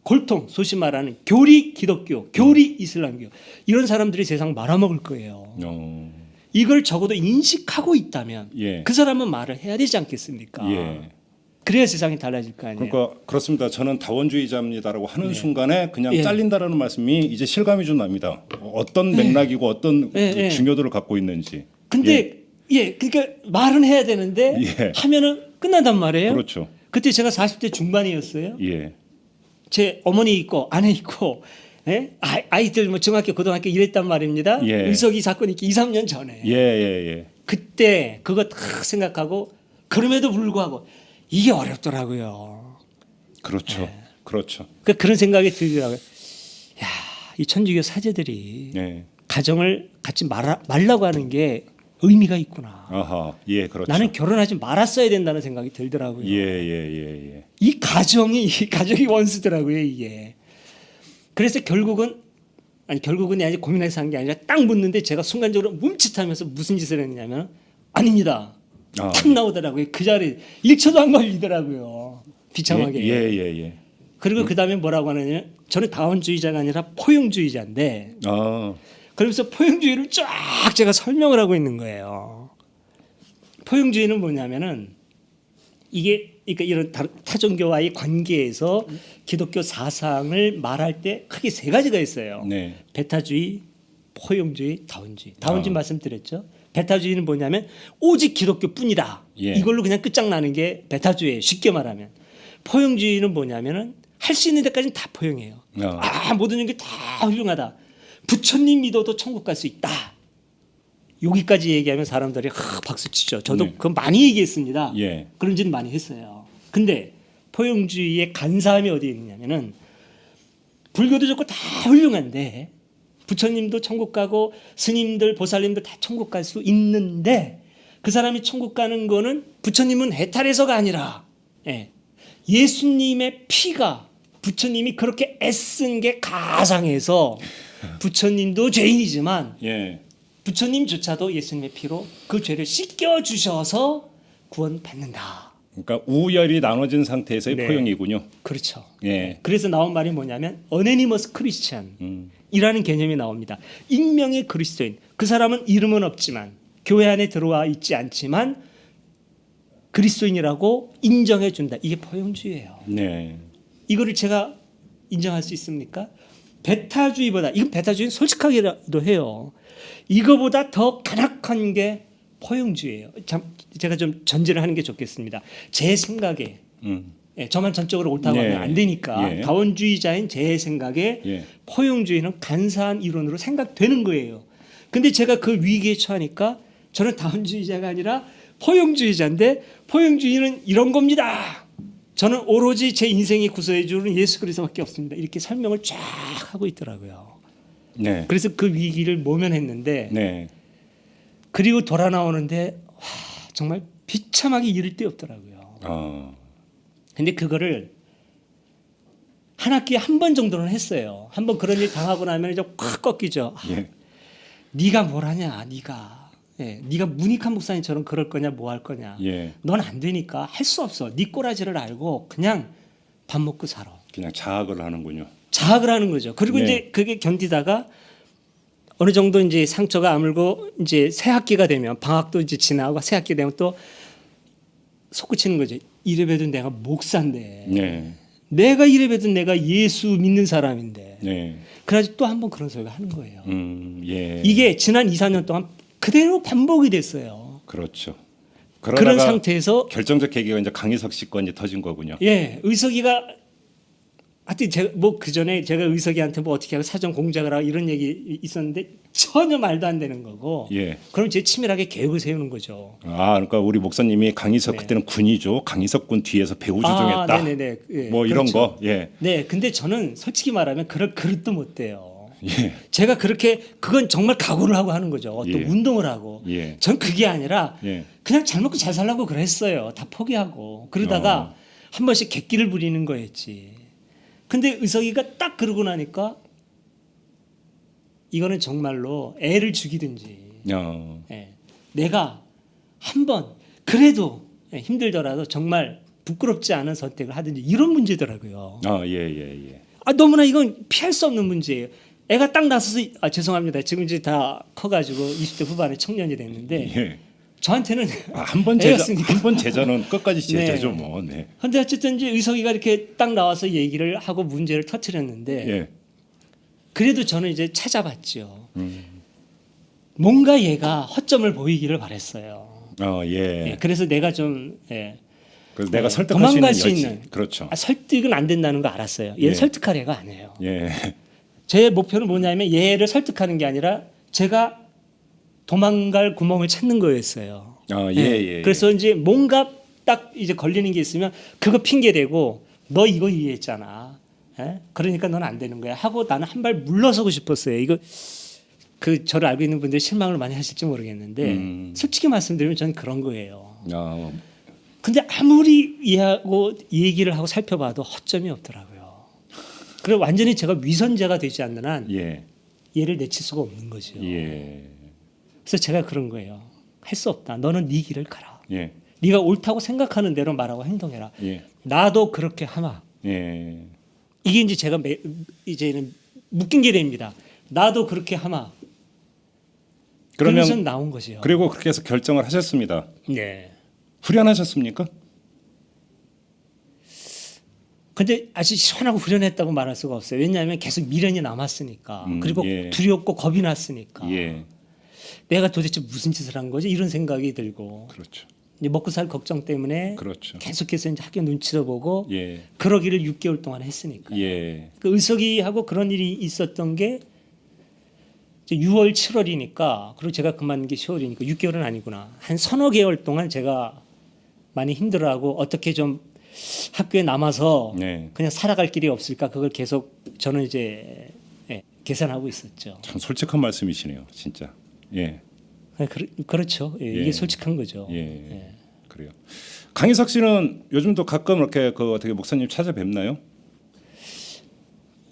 골통, 소위 말하는 교리 기독교, 교리 이슬람교 이런 사람들이 세상 말아먹을 거예요. 이걸 적어도 인식하고 있다면 예. 그 사람은 말을 해야 되지 않겠습니까? 예. 그래야 세상이 달라질 거 아니에요. 그러니까 그렇습니다. 저는 다원주의자입니다라고 하는 네. 순간에 그냥 예. 잘린다라는 말씀이 이제 실감이 좀 납니다. 어떤 맥락이고 어떤 예. 중요도를 갖고 있는지. 근데 그러니까 말은 해야 되는데 예. 하면은 끝난단 말이에요. 그렇죠. 그때 제가 40대 중반이었어요. 예. 제 어머니 있고 아내 있고 아이들 뭐 중학교 고등학교 이랬단 말입니다. 예. 의석이 사건이 있기 2, 3년 전에. 예. 그때 그거 딱 생각하고 그럼에도 불구하고 이게 어렵더라고요. 그렇죠. 그렇죠. 그런 생각이 들더라고요. 야, 이 천주교 사제들이 예. 가정을 갖지 말라고 하는 게 의미가 있구나. 아하. 예, 그렇죠. 나는 결혼하지 말았어야 된다는 생각이 들더라고요. 예. 이 가정이 원수더라고요, 이게. 그래서 결국은 아니 고민해서 한 게 아니라 딱 묻는데 제가 순간적으로 멈칫하면서 무슨 짓을 했냐면 아닙니다. 탁 나오더라고요. 그 자리에 1초도 안 걸리더라고요. 비참하게. 예. 그리고 그다음에 뭐라고 하느냐? 저는 다원주의자가 아니라 포용주의자인데 그러면서 포용주의를 쫙 제가 설명을 하고 있는 거예요. 포용주의는 뭐냐면은 이게 그러니까 이런 타종교와의 관계에서 기독교 사상을 말할 때 크게 세 가지가 있어요. 네. 베타주의, 포용주의, 다원주의. 다원주의 말씀드렸죠. 베타주의는 뭐냐면 오직 기독교뿐이다. 예. 이걸로 그냥 끝장나는 게 베타주의예요. 쉽게 말하면. 포용주의는 뭐냐면은 할 수 있는 데까지는 다 포용해요. 모든 게 다 훌륭하다. 부처님 믿어도 천국 갈 수 있다. 여기까지 얘기하면 사람들이 박수 치죠. 저도 그건 많이 얘기했습니다. 예. 그런 짓 많이 했어요. 근데 포용주의의 간사함이 어디에 있느냐면은 불교도 좋고 다 훌륭한데 부처님도 천국 가고 스님들 보살님들 다 천국 갈 수 있는데 그 사람이 천국 가는 거는 부처님은 해탈해서가 아니라 예수님의 피가 부처님이 그렇게 애쓴 게 가상해서 부처님도 죄인이지만 예. 부처님조차도 예수님의 피로 그 죄를 씻겨 주셔서 구원받는다. 그러니까 우열이 나눠진 상태에서의 네. 포용이군요. 그렇죠. 예. 그래서 나온 말이 뭐냐면 어네니머스 크리스찬이라는 개념이 나옵니다. 익명의 그리스도인. 그 사람은 이름은 없지만 교회 안에 들어와 있지 않지만 그리스도인이라고 인정해 준다. 이게 포용주의예요. 네. 이거를 제가 인정할 수 있습니까? 배타주의보다, 이건 배타주의는 솔직하게도 해요. 이거보다 더 간악한 게 포용주의예요. 참 제가 좀 전제를 하는 게 좋겠습니다. 제 생각에 예, 저만 전적으로 옳다고 네. 하면 안 되니까 예. 다원주의자인 제 생각에 예. 포용주의는 간사한 이론으로 생각되는 거예요. 근데 제가 그 위기에 처하니까 저는 다원주의자가 아니라 포용주의자인데 포용주의는 이런 겁니다. 저는 오로지 제 인생이 구서해 주는 예수 그리스도밖에 없습니다. 이렇게 설명을 쫙 하고 있더라고요. 네. 그래서 그 위기를 모면했는데 네. 그리고 돌아 나오는데 와, 정말 비참하게 이를 데 없더라고요. 근데 그거를 한 학기에 한 번 정도는 했어요. 한 번 그런 일 당하고 나면 이제 확 꺾이죠. 예. 네가 뭘 하냐, 네가. 예, 네가 문익한 목사님처럼 그럴 거냐, 뭐 할 거냐. 예. 넌 안 되니까 할 수 없어. 네 꼬라지를 알고 그냥 밥 먹고 살아. 그냥 자학을 하는군요. 자학을 하는 거죠. 그리고 네. 이제 그게 견디다가 어느 정도 이제 상처가 아물고 이제 새 학기가 되면 방학도 이제 지나고 새 학기 되면 또 솟구치는 거죠. 이래봬도 내가 목사인데. 네. 내가 이래봬도 내가 예수 믿는 사람인데. 네. 그래가지고 또 한 번 그런 소리가 하는 거예요. 예. 이게 지난 2, 4년 동안 그대로 반복이 됐어요. 그렇죠. 그런 그러다가 상태에서 결정적 계기가 이제 강희석 씨 건이 터진 거군요. 예, 의석이가 하여튼 제가 뭐 그 전에 제가 의석이한테 뭐 어떻게 하고 사전 공작을 하고 이런 얘기 있었는데 전혀 말도 안 되는 거고. 예. 그럼 제 치밀하게 계획을 세우는 거죠. 그러니까 우리 목사님이 강희석 네. 그때는 군이죠. 강희석 군 뒤에서 배우 조종했다. 네네네. 예, 뭐 이런 그렇죠. 거. 예. 네, 근데 저는 솔직히 말하면 그럴 그릇도 못 돼요. 예. 제가 그렇게 그건 정말 각오를 하고 하는 거죠. 어떤 예. 운동을 하고. 예. 전 그게 아니라 예. 그냥 잘 먹고 잘 살라고 그랬어요. 다 포기하고. 그러다가 한 번씩 객기를 부리는 거였지. 근데 의석이가 딱 그러고 나니까 이거는 정말로 애를 죽이든지 예, 내가 한 번 그래도 힘들더라도 정말 부끄럽지 않은 선택을 하든지 이런 문제더라고요. 예. 너무나 이건 피할 수 없는 문제예요. 애가 딱 나서서 죄송합니다. 지금 이제 다 커가지고 20대 후반에 청년이 됐는데 예. 저한테는 한번 애였으니까. 한번 제자는 끝까지 제자죠, 네. 뭐. 네. 근데 어쨌든 이제 의석이가 이렇게 딱 나와서 얘기를 하고 문제를 터뜨렸는데 예. 그래도 저는 이제 찾아봤죠. 뭔가 얘가 허점을 보이기를 바랬어요. 예. 예, 그래서 내가 좀 그래서 내가 예, 설득할 수 있는 도망갈 수 여지. 있는. 그렇죠. 설득은 안 된다는 거 알았어요. 얘를 예. 설득할 애가 아니에요. 예. 제 목표는 뭐냐면 얘를 설득하는 게 아니라 제가 도망갈 구멍을 찾는 거였어요. 예. 그래서 이제 뭔가 딱 이제 걸리는 게 있으면 그거 핑계 대고 너 이거 이해했잖아. 예? 그러니까 넌 안 되는 거야. 하고 나는 한 발 물러서고 싶었어요. 이거 그 저를 알고 있는 분들이 실망을 많이 하실지 모르겠는데 솔직히 말씀드리면 저는 그런 거예요. 근데 아무리 이해하고 얘기를 하고 살펴봐도 허점이 없더라고요. 그리고 완전히 제가 위선자가 되지 않는 한 예. 얘를 내칠 수가 없는 거죠. 예. 그래서 제가 그런 거예요. 할 수 없다. 너는 네 길을 가라. 예. 네가 옳다고 생각하는 대로 말하고 행동해라. 예. 나도 그렇게 하마. 예. 이게 이제 제가 이제는 묶인 게 됩니다. 나도 그렇게 하마. 그러면 그러면서 나온 거죠. 그리고 그렇게 해서 결정을 하셨습니다. 네. 후련하셨습니까? 근데 아주 시원하고 후련했다고 말할 수가 없어요. 왜냐하면 계속 미련이 남았으니까. 그리고 예. 두렵고 겁이 났으니까. 예. 내가 도대체 무슨 짓을 한 거지? 이런 생각이 들고. 그렇죠. 이제 먹고 살 걱정 때문에 그렇죠. 계속해서 이제 학교 눈치를 보고 예. 그러기를 6개월 동안 했으니까. 예. 그 의석이하고 그런 일이 있었던 게 이제 6월, 7월이니까 그리고 제가 그만둔 게 10월이니까 6개월은 아니구나. 한 서너 개월 동안 제가 많이 힘들어하고 어떻게 좀 학교에 남아서 네. 그냥 살아갈 길이 없을까 그걸 계속 저는 이제 계산하고 있었죠. 참 솔직한 말씀이시네요, 진짜. 예. 그렇죠. 예, 예. 이게 솔직한 거죠. 예. 그래요. 강희석 씨는 요즘도 가끔 이렇게 그 어떻게 목사님 찾아뵙나요?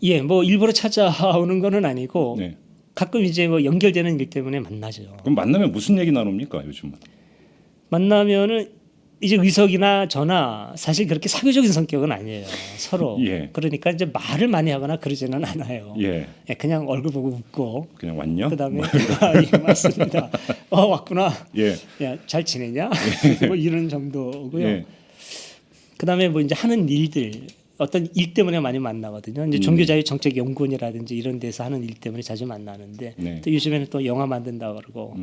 예, 뭐 일부러 찾아오는 거는 아니고 네. 가끔 이제 뭐 연결되는 일 때문에 만나죠. 그럼 만나면 무슨 얘기 나눕니까 요즘은? 만나면은 이제 의석이나 저나 사실 그렇게 사교적인 성격은 아니에요. 서로. 예. 그러니까 이제 말을 많이 하거나 그러지는 않아요. 예. 예, 그냥 얼굴 보고 웃고. 그냥 왔냐? 그다음에 뭐. 예, 맞습니다. 왔구나. 예. 야, 잘 지내냐? 뭐 이런 정도고요. 예. 그다음에 뭐 이제 하는 일들 어떤 일 때문에 많이 만나거든요. 이제 종교자유 정책 연구원이라든지 이런 데서 하는 일 때문에 자주 만나는데 네. 또 요즘에는 또 영화 만든다 그러고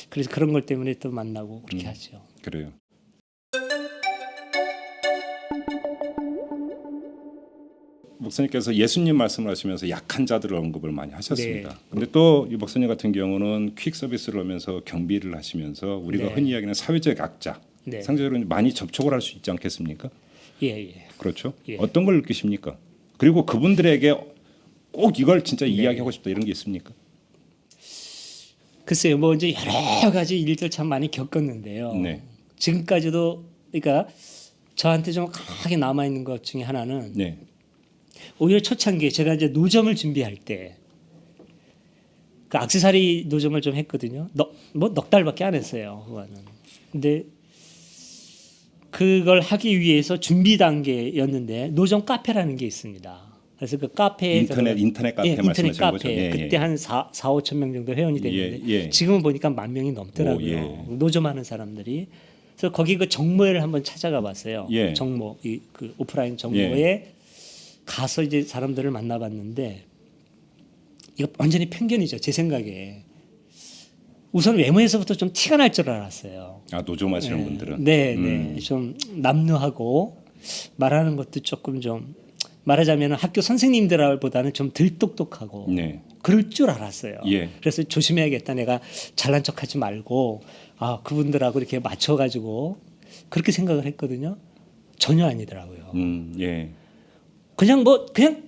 그래서 그런 것 때문에 또 만나고 그렇게 하죠. 그래요. 목사님께서 예수님 말씀을 하시면서 약한 자들을 언급을 많이 하셨습니다. 네. 근데 또 이 목사님 같은 경우는 퀵 서비스를 하면서 경비를 하시면서 우리가 네. 흔히 이야기하는 사회적 약자, 네. 상대적으로 많이 접촉을 할 수 있지 않겠습니까? 예, 예. 그렇죠. 예. 어떤 걸 느끼십니까? 그리고 그분들에게 꼭 이걸 진짜 네. 이야기하고 싶다 이런 게 있습니까? 글쎄요, 뭐 이제 여러 가지 일들 참 많이 겪었는데요. 네. 지금까지도 그러니까 저한테 좀 강하게 남아 있는 것 중에 하나는 네. 오히려 초창기에 제가 이제 노점을 준비할 때 그 액세서리 노점을 좀 했거든요. 넉 달밖에 안 했어요. 그거는. 근데 그걸 하기 위해서 준비 단계였는데 노점 카페라는 게 있습니다. 그래서 그 카페에 인터넷 카페 예, 인터넷 말씀하시는 카페 거죠? 예, 그때 예. 한 5천 명 정도 회원이 됐는데 예, 예. 지금은 보니까 10,000명이 넘더라고요. 오, 예. 노점하는 사람들이. 그래서 거기 그 정모회를 한번 찾아가 봤어요. 예. 정모 그 오프라인 정모에 가서 이제 사람들을 만나봤는데 이거 완전히 편견이죠. 제 생각에. 우선 외모에서부터 좀 티가 날 줄 알았어요. 아 노점 하시는 분들은 네, 네. 좀 남루하고 말하는 것도 조금 좀 말하자면 학교 선생님들보다는 좀 덜 똑똑하고 네. 그럴 줄 알았어요. 예. 그래서 조심해야겠다. 내가 잘난 척하지 말고 그분들하고 이렇게 맞춰가지고 그렇게 생각을 했거든요. 전혀 아니더라고요. 예. 그냥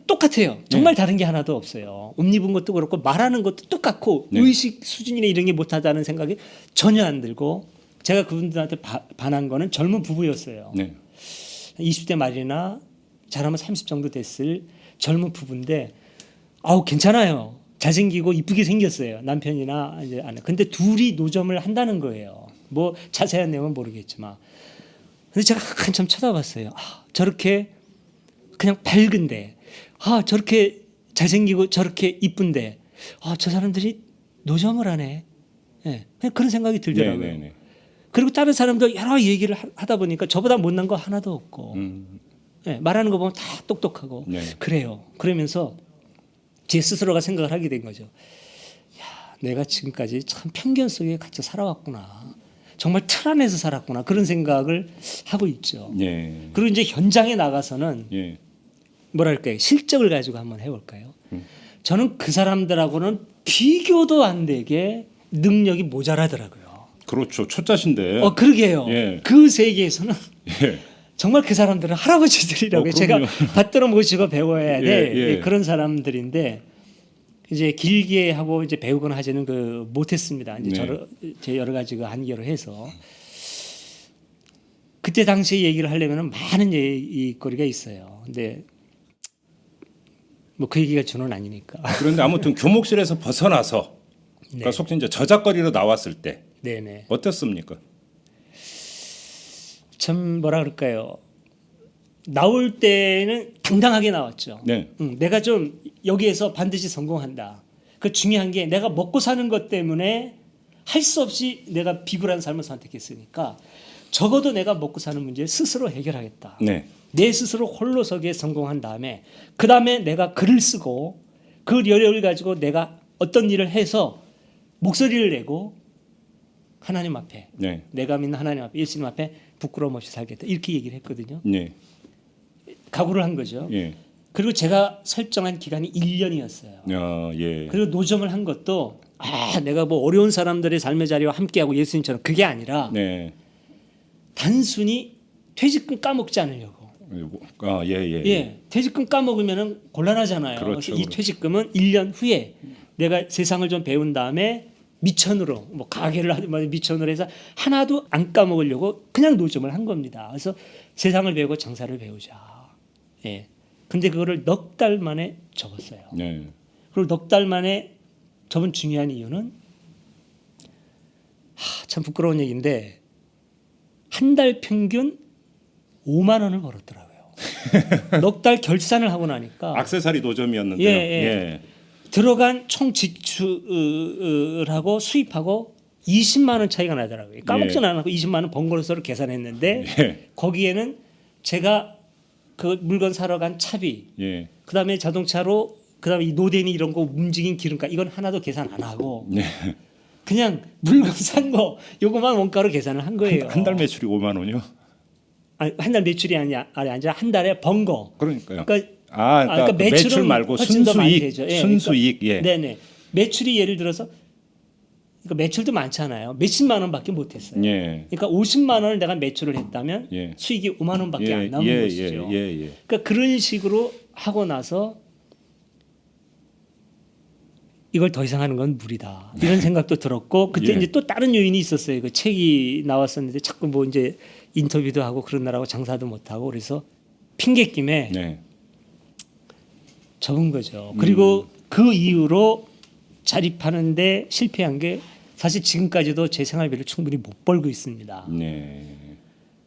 똑같아요. 정말 다른 게 하나도 없어요. 옷 입은 것도 그렇고 말하는 것도 똑같고 네. 의식 수준이나 이런 게 못하다는 생각이 전혀 안 들고 제가 그분들한테 반한 거는 젊은 부부였어요. 네. 20대 말이나 잘하면 30 정도 됐을 젊은 부부인데 괜찮아요. 잘생기고 이쁘게 생겼어요. 남편이나 이제 아내. 근데 둘이 노점을 한다는 거예요. 뭐 자세한 내용은 모르겠지만. 근데 제가 한참 쳐다봤어요. 저렇게 그냥 밝은데 저렇게 잘생기고 저렇게 이쁜데 저 사람들이 노점을 하네. 예, 그냥 그런 생각이 들더라고요. 네, 네, 네. 그리고 다른 사람도 여러 얘기를 하다 보니까 저보다 못난 거 하나도 없고 예, 말하는 거 보면 다 똑똑하고 네. 그래요. 그러면서 제 스스로가 생각을 하게 된 거죠. 야, 내가 지금까지 참 편견 속에 갇혀 살아왔구나. 정말 틀 안에서 살았구나. 그런 생각을 하고 있죠. 예. 그리고 이제 현장에 나가서는 예. 뭐랄까요, 실적을 가지고 한번 해볼까요? 저는 그 사람들하고는 비교도 안 되게 능력이 모자라더라고요. 그렇죠. 초짜신데. 그러게요. 예. 그 세계에서는 예. 정말 그 사람들은 할아버지들이라고 제가 그럼요. 받들어 모시고 배워야 돼. 예, 예. 그런 사람들인데 이제 길게 하고 이제 배우거나 하지는 못했습니다. 이제 제 여러 가지 한계로 해서 그때 당시에 얘기를 하려면 많은 얘기거리가 있어요. 근데 뭐 그 얘기가 주는 아니니까. 그런데 아무튼 교목실에서 벗어나서 네. 그러니까 속된 이제 저작거리로 나왔을 때 네네. 어땠습니까? 참 뭐라 그럴까요? 나올 때는 당당하게 나왔죠. 네. 내가 좀 여기에서 반드시 성공한다. 그 중요한 게 내가 먹고 사는 것 때문에 할 수 없이 내가 비굴한 삶을 선택했으니까 적어도 내가 먹고 사는 문제 스스로 해결하겠다. 네. 내 스스로 홀로서기에 성공한 다음에 그 다음에 내가 글을 쓰고 그 여력을 가지고 내가 어떤 일을 해서 목소리를 내고 하나님 앞에 네. 내가 믿는 하나님 앞에 예수님 앞에 부끄러움 없이 살겠다 이렇게 얘기를 했거든요. 네. 각오를 한 거죠. 예. 그리고 제가 설정한 기간이 1년이었어요. 예. 그리고 노점을 한 것도 내가 뭐 어려운 사람들의 삶의 자리와 함께하고 예수님처럼 그게 아니라 네. 단순히 퇴직금 까먹지 않으려고. 예. 퇴직금 까먹으면 곤란하잖아요. 그렇죠, 그래서 이 그렇죠. 퇴직금은 1년 후에 내가 세상을 좀 배운 다음에 미천으로 뭐 가게를 하든 미천으로 해서 하나도 안 까먹으려고 그냥 노점을 한 겁니다. 그래서 세상을 배우고 장사를 배우자. 예. 근데 그거를 넉 달 만에 접었어요. 네. 그리고 넉 달 만에 접은 중요한 이유는 참 부끄러운 얘기인데 한 달 평균 5만 원을 벌었더라고요. 넉 달 결산을 하고 나니까 액세서리 노점이었는데요. 예, 예. 들어간 총 지출하고 수입하고 20만 원 차이가 나더라고요. 까먹지는 않고 20만 원 번 거로서를 계산했는데 예. 거기에는 제가 그 물건 사러 간 차비, 예. 그다음에 자동차로 그다음에 이 노대니 이런 거 움직인 기름값 이건 하나도 계산 안 하고 예. 그냥 물건 산 거 요거만 원가로 계산을 한 거예요. 한 달 매출이 5만 원이요? 한 달 매출이 아니라 한 달에 번 거. 그러니까요. 그러니까 그러니까 그 매출 말고 훨씬 더 많이 순수익, 되죠. 예, 순수익. 예. 네네. 매출이 예를 들어서 그러니까 매출도 많잖아요. 몇십만 원밖에 못했어요. 예. 그러니까 50만 원을 내가 매출을 했다면 예. 수익이 5만 원밖에 예, 안 남은 예, 것이죠. 예, 예. 그러니까 그런 식으로 하고 나서 이걸 더 이상 하는 건 무리다. 이런 생각도 들었고 그때 예. 이제 또 다른 요인이 있었어요. 그 책이 나왔었는데 자꾸 뭐 이제 인터뷰도 하고 그러느라고 장사도 못 하고 그래서 핑계김에 네. 접은 거죠. 그리고 그 이후로 자립하는데 실패한 게 사실 지금까지도 제 생활비를 충분히 못 벌고 있습니다. 네.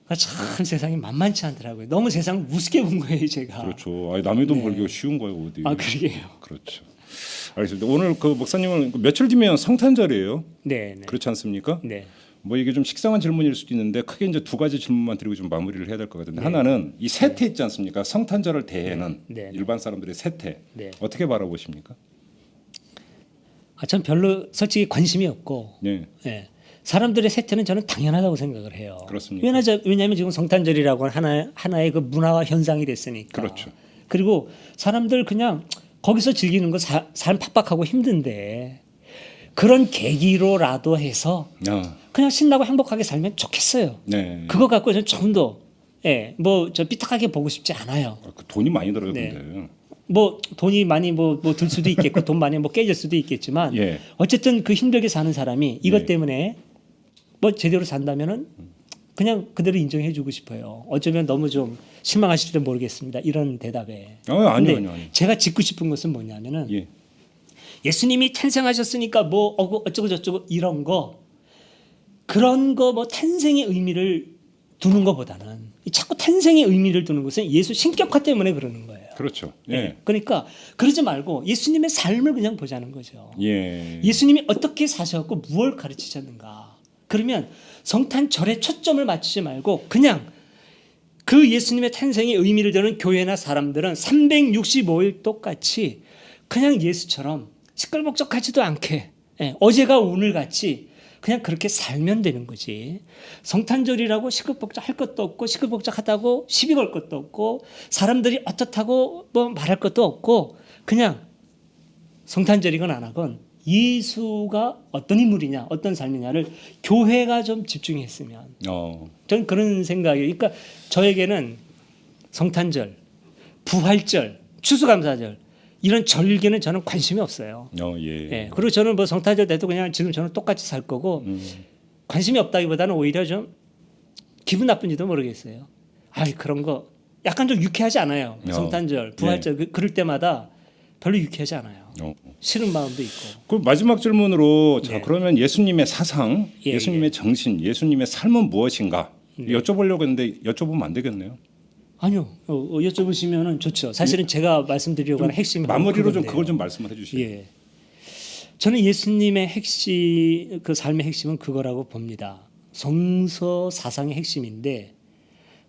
그러니까 참 세상이 만만치 않더라고요. 너무 세상 우습게 본 거예요, 제가. 그렇죠. 아니, 남의 돈 벌기가 쉬운 거예요, 어디. 아, 그러게요. 그렇죠. 알겠습니다. 오늘 그 목사님은 며칠 뒤면 성탄절이에요. 네, 네. 그렇지 않습니까? 네. 뭐 이게 좀 식상한 질문일 수도 있는데 크게 이제 두 가지 질문만 드리고 좀 마무리를 해야 될 것 같은데 네. 하나는 이 세태 있지 않습니까? 성탄절을 대해는 네. 네. 일반 사람들의 세태 네. 어떻게 바라보십니까? 전 별로 솔직히 관심이 없고 네. 예. 사람들의 세태는 저는 당연하다고 생각을 해요. 그렇습니까? 왜냐하면 지금 성탄절이라고 하나의 그 문화와 현상이 됐으니까. 그렇죠. 그리고 사람들 그냥 거기서 즐기는 거 삶 팍팍하고 힘든데 그런 계기로라도 해서 아, 그냥 신나고 행복하게 살면 좋겠어요. 네. 그거 갖고 저는 좀 더 뭐 저 삐딱하게 보고 싶지 않아요. 그 돈이 많이 들어요, 네. 근데. 뭐 돈이 많이 뭐 들 수도 있겠고 돈 많이 뭐 깨질 수도 있겠지만 예. 어쨌든 그 힘들게 사는 사람이 이것 네. 때문에 뭐 제대로 산다면은 그냥 그대로 인정해 주고 싶어요. 어쩌면 너무 좀 실망하실지도 모르겠습니다. 이런 대답에. 아니요, 근데 아니요. 제가 짚고 싶은 것은 뭐냐면은 예. 예수님이 탄생하셨으니까 뭐 어쩌고 저쩌고 이런 거 그런 거 뭐 탄생의 의미를 두는 것보다는 자꾸 탄생의 의미를 두는 것은 예수 신격화 때문에 그러는 거예요. 그렇죠. 예. 네. 그러니까 그러지 말고 예수님의 삶을 그냥 보자는 거죠. 예. 예수님이 어떻게 사셨고 무엇을 가르치셨는가. 그러면 성탄절에 초점을 맞추지 말고 그냥 그 예수님의 탄생의 의미를 두는 교회나 사람들은 365일 똑같이 그냥 예수처럼 시끌벅적하지도 않게 어제가 오늘 같이 그냥 그렇게 살면 되는 거지. 성탄절이라고 시끌벅적 할 것도 없고 시끌벅적하다고 시비 걸 것도 없고 사람들이 어떻다고 뭐 말할 것도 없고 그냥 성탄절이건 안 하건 예수가 어떤 인물이냐 어떤 삶이냐를 교회가 좀 집중했으면 저는 그런 생각이에요. 그러니까 저에게는 성탄절, 부활절, 추수감사절 이런 절기는 저는 관심이 없어요. 예. 예. 그리고 저는 뭐 성탄절 때도 그냥 지금 저는 똑같이 살 거고 관심이 없다기보다는 오히려 좀 기분 나쁜지도 모르겠어요. 아이 그런 거 약간 좀 유쾌하지 않아요. 성탄절, 부활절 그럴 때마다 별로 유쾌하지 않아요. 싫은 마음도 있고. 그 마지막 질문으로 자 네. 그러면 예수님의 사상, 예, 예수님의 정신, 예수님의 삶은 무엇인가 여쭤보려고 했는데 여쭤보면 안 되겠네요. 아니요. 여쭤보시면은 좋죠. 사실은 제가 말씀드리려고 하는 핵심이 마무리로 좀 그건데요. 그걸 좀 말씀해 주시죠. 예. 저는 예수님의 핵심 그 삶의 핵심은 그거라고 봅니다. 성서 사상의 핵심인데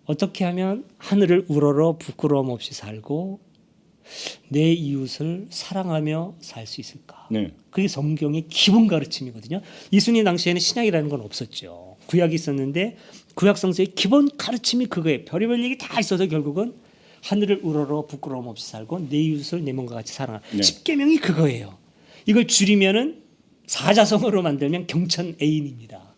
어떻게 하면 하늘을 우러러 부끄러움 없이 살고 내 이웃을 사랑하며 살 수 있을까? 네. 그게 성경의 기본 가르침이거든요. 예수님 당시에는 신약이라는 건 없었죠. 구약이 있었는데 구약 성서의 기본 가르침이 그거예요. 별의별 얘기 다 있어서 결국은 하늘을 우러러 부끄러움 없이 살고 내 이웃을 내 몸과 같이 사랑하. 네. 십계명이 그거예요. 이걸 줄이면은 사자성어로 만들면 경천 애인입니다.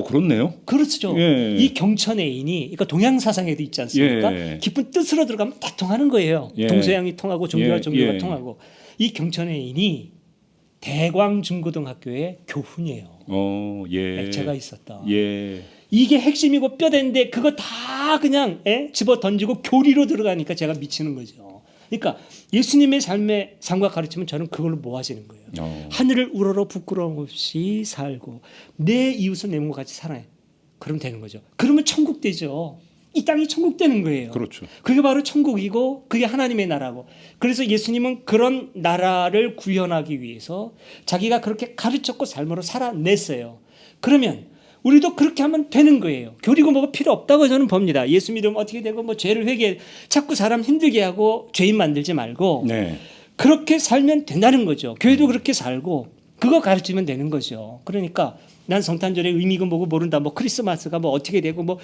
그렇네요. 그렇죠. 예. 이 경천 애인이 그러니까 동양 사상에도 있지 않습니까? 예. 깊은 뜻으로 들어가면 다 통하는 거예요. 예. 동서양이 통하고 종교와 예. 종교가 예. 통하고 이 경천 애인이 대광중고등학교의 교훈이에요. 예. 액체가 있었다. 예. 이게 핵심이고 뼈대인데 그거 다 그냥 집어 던지고 교리로 들어가니까 제가 미치는 거죠. 그러니까 예수님의 삶과 가르침은 저는 그걸로 모아지는 거예요. 하늘을 우러러 부끄러움 없이 살고 내 이웃은 내 몸과 같이 살아요. 그러면 되는 거죠. 그러면 천국 되죠. 이 땅이 천국 되는 거예요. 그렇죠. 그게 바로 천국이고 그게 하나님의 나라고. 그래서 예수님은 그런 나라를 구현하기 위해서 자기가 그렇게 가르쳤고 삶으로 살아냈어요. 그러면 우리도 그렇게 하면 되는 거예요. 교리고 뭐가 필요 없다고 저는 봅니다. 예수 믿으면 어떻게 되고 뭐 죄를 회개 자꾸 사람 힘들게 하고 죄인 만들지 말고 네. 그렇게 살면 된다는 거죠. 교회도 그렇게 살고 그거 가르치면 되는 거죠. 그러니까 난 성탄절의 의미가 뭐고 모른다. 뭐 크리스마스가 뭐 어떻게 되고 뭐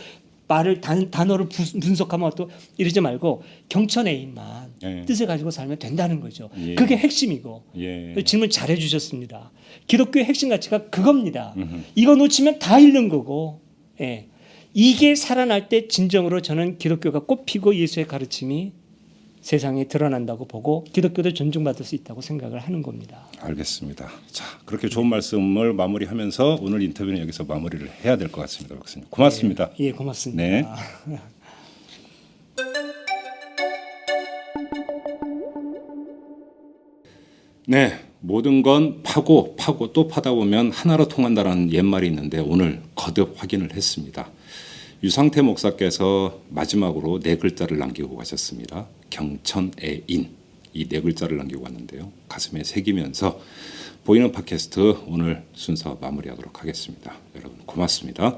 말을 단어를 분석하면 또 이러지 말고 경천애인만 예. 뜻을 가지고 살면 된다는 거죠. 예. 그게 핵심이고 예. 질문 잘해 주셨습니다. 기독교의 핵심 가치가 그겁니다. 이거 놓치면 다 잃는 거고 예. 이게 살아날 때 진정으로 저는 기독교가 꽃피고 예수의 가르침이 세상에 드러난다고 보고 기독교도 존중받을 수 있다고 생각을 하는 겁니다. 알겠습니다. 자, 그렇게 좋은 말씀을 마무리하면서 오늘 인터뷰는 여기서 마무리를 해야 될 것 같습니다, 박사님. 고맙습니다. 예, 고맙습니다. 네. 네, 모든 건 파고 또 파다 보면 하나로 통한다라는 옛말이 있는데 오늘 거듭 확인을 했습니다. 유상태 목사께서 마지막으로 4글자를 남기고 가셨습니다. 경천애인, 이 4글자를 남기고 갔는데요. 가슴에 새기면서 보이는 팟캐스트 오늘 순서 마무리하도록 하겠습니다. 여러분 고맙습니다.